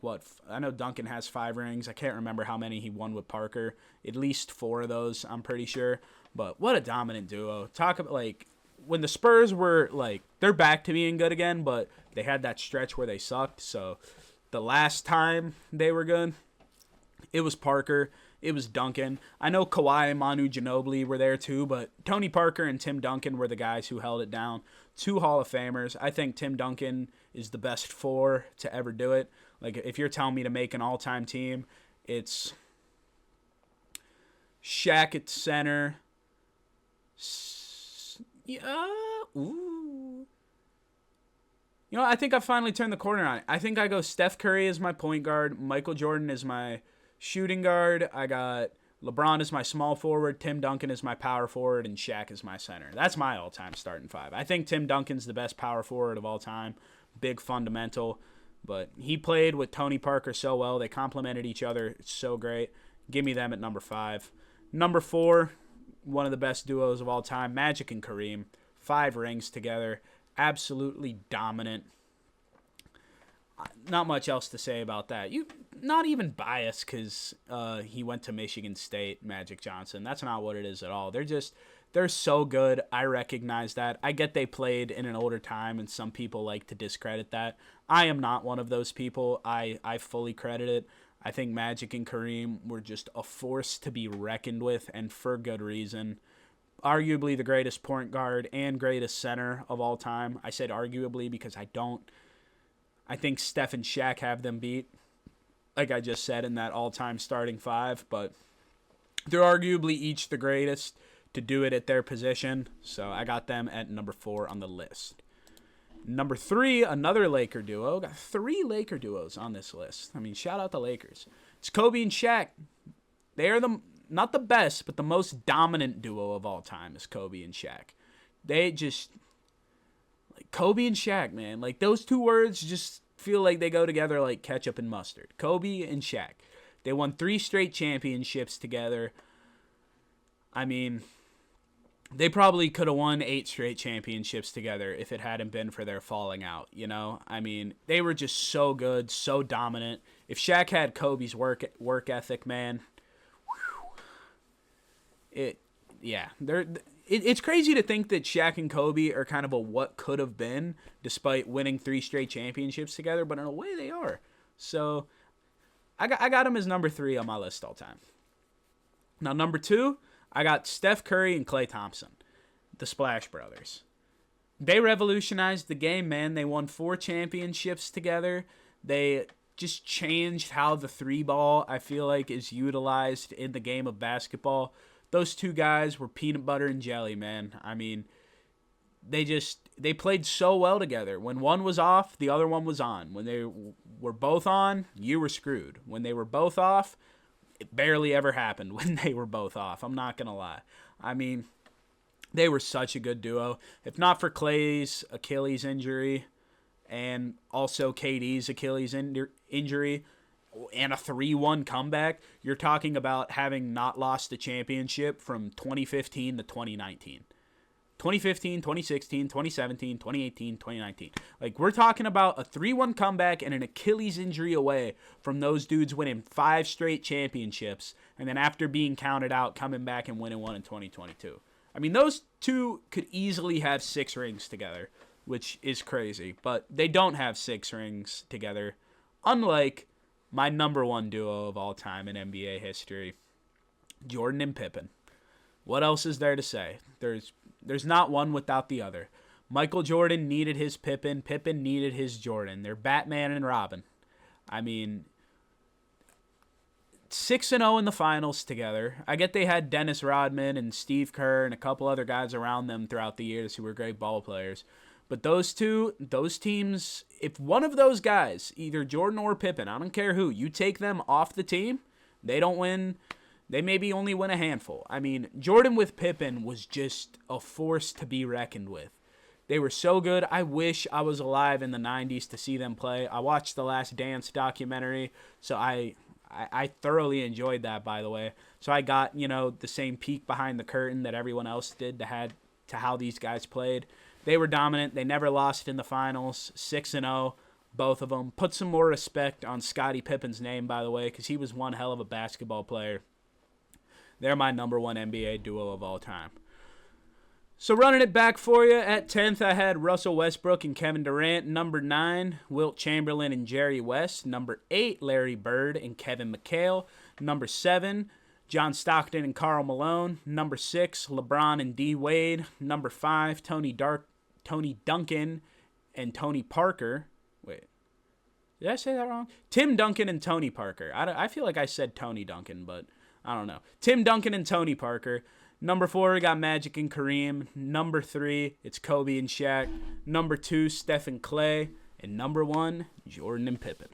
I know Duncan has 5 rings. I can't remember how many he won with Parker. At least 4 of those, I'm pretty sure. But what a dominant duo. Talk about, like, when the Spurs were, like, they're back to being good again, but they had that stretch where they sucked, so the last time they were good, it was Parker, it was Duncan. I know Kawhi and Manu Ginobili were there too, but Tony Parker and Tim Duncan were the guys who held it down. 2 Hall of Famers. I think Tim Duncan is the best 4 to ever do it. Like, if you're telling me to make an all-time team, it's Shaq at center. I think I finally turned the corner on it. I think I go Steph Curry as my point guard. Michael Jordan is my shooting guard. I got LeBron is my small forward, Tim Duncan is my power forward, and Shaq is my center. That's my all-time starting five. I think Tim Duncan's the best power forward of all time. Big fundamental. But he played with Tony Parker so well. They complemented each other. It's so great. Give me them at number 5. Number 4, one of the best duos of all time, Magic and Kareem. 5 rings together. Absolutely dominant. Not much else to say about that. Not even biased because he went to Michigan State, Magic Johnson. That's not what it is at all. They're so good. I recognize that. I get they played in an older time, and some people like to discredit that. I am not one of those people. I fully credit it. I think Magic and Kareem were just a force to be reckoned with, and for good reason. Arguably the greatest point guard and greatest center of all time. I said arguably because I think Steph and Shaq have them beat, like I just said, in that all-time starting 5, but they're arguably each the greatest to do it at their position, so I got them at number 4 on the list. Number 3, another Laker duo. Got 3 Laker duos on this list. I mean, shout out the Lakers. It's Kobe and Shaq. They are not the best, but the most dominant duo of all time is Kobe and Shaq. They just, like, Kobe and Shaq, man. Like, those 2 words just feel like they go together like ketchup and mustard. Kobe and Shaq. They won 3 straight championships together. I mean, they probably could have won 8 straight championships together if it hadn't been for their falling out, you know? I mean, they were just so good, so dominant. If Shaq had Kobe's work ethic, man, it's crazy to think that Shaq and Kobe are kind of a what could have been, despite winning 3 straight championships together, but in a way they are. So I got them as number 3 on my list all time. Now, number 2, I got Steph Curry and Klay Thompson, the Splash Brothers. They revolutionized the game, man. They won 4 championships together. They just changed how the 3-ball, I feel like, is utilized in the game of basketball. Those 2 guys were peanut butter and jelly, man. I mean, they played so well together. When one was off, the other one was on. When they were both on, you were screwed. When they were both off, it barely ever happened when they were both off. I'm not going to lie. I mean, they were such a good duo. If not for Klay's Achilles injury and also KD's Achilles injury and a 3-1 comeback, you're talking about having not lost the championship from 2015 to 2019. 2015, 2016, 2017, 2018, 2019. Like, we're talking about a 3-1 comeback and an Achilles injury away from those dudes winning 5 straight championships, and then after being counted out, coming back and winning one in 2022. I mean, those 2 could easily have 6 rings together, which is crazy, but they don't have 6 rings together, unlike my number 1 duo of all time in NBA history, Jordan and Pippen. What else is there to say? There's not one without the other. Michael Jordan needed his Pippen. Pippen needed his Jordan. They're Batman and Robin. I mean, 6-0 in the finals together. I get they had Dennis Rodman and Steve Kerr and a couple other guys around them throughout the years who were great ball players. But those teams, if one of those guys, either Jordan or Pippen, I don't care who, you take them off the team, they don't win. They maybe only win a handful. I mean, Jordan with Pippen was just a force to be reckoned with. They were so good. I wish I was alive in the 90s to see them play. I watched the Last Dance documentary, so I thoroughly enjoyed that, by the way. So I got, the same peek behind the curtain that everyone else did to how these guys played. They were dominant. They never lost in the finals. 6-0, both of them. Put some more respect on Scottie Pippen's name, by the way, because he was one hell of a basketball player. They're my number 1 NBA duo of all time. So running it back for you, at 10th I had Russell Westbrook and Kevin Durant. Number 9, Wilt Chamberlain and Jerry West. Number 8, Larry Bird and Kevin McHale. Number 7, John Stockton and Karl Malone. Number 6, LeBron and D. Wade. Number 5, Tony Duncan and Tony Parker. Wait, did I say that wrong? Tim Duncan and Tony Parker. I feel like I said Tony Duncan, but I don't know. Tim Duncan and Tony Parker. Number 4, we got Magic and Kareem. Number 3, it's Kobe and Shaq. Number 2, Steph and Klay. And number 1, Jordan and Pippen.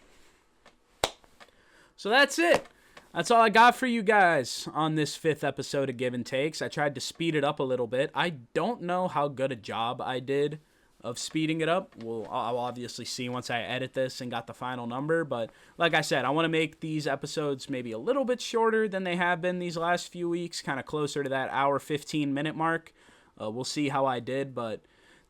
So that's it. That's all I got for you guys on this 5th episode of Givin Takes. I tried to speed it up a little bit. I don't know how good a job I did of speeding it up. I'll obviously see once I edit this and got the final number. But like I said, I want to make these episodes maybe a little bit shorter than they have been these last few weeks, kind of closer to that hour 15-minute mark. We'll see how I did, but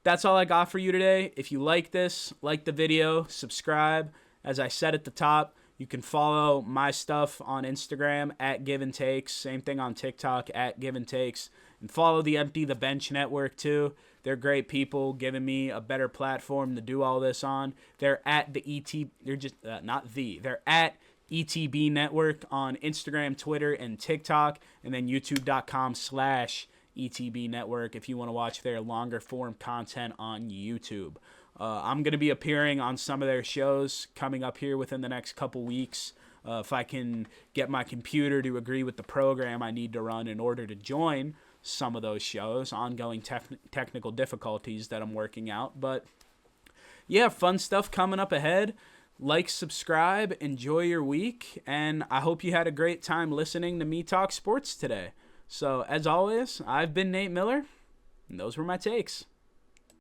that's all I got for you today. If you like this, like the video, subscribe. As I said at the top, you can follow my stuff on Instagram at Givin Takes. Same thing on TikTok at Givin Takes. And follow the Empty the Bench network too. They're great people, giving me a better platform to do all this on. They're at the They're just They're at ETB Network on Instagram, Twitter, and TikTok, and then YouTube.com/ETB Network if you want to watch their longer form content on YouTube. I'm going to be appearing on some of their shows coming up here within the next couple weeks. If I can get my computer to agree with the program I need to run in order to join some of those shows, ongoing technical difficulties that I'm working out. But yeah, fun stuff coming up ahead. Like, subscribe, enjoy your week, and I hope you had a great time listening to me talk sports today. So as always, I've been Nate Miller, and those were my takes.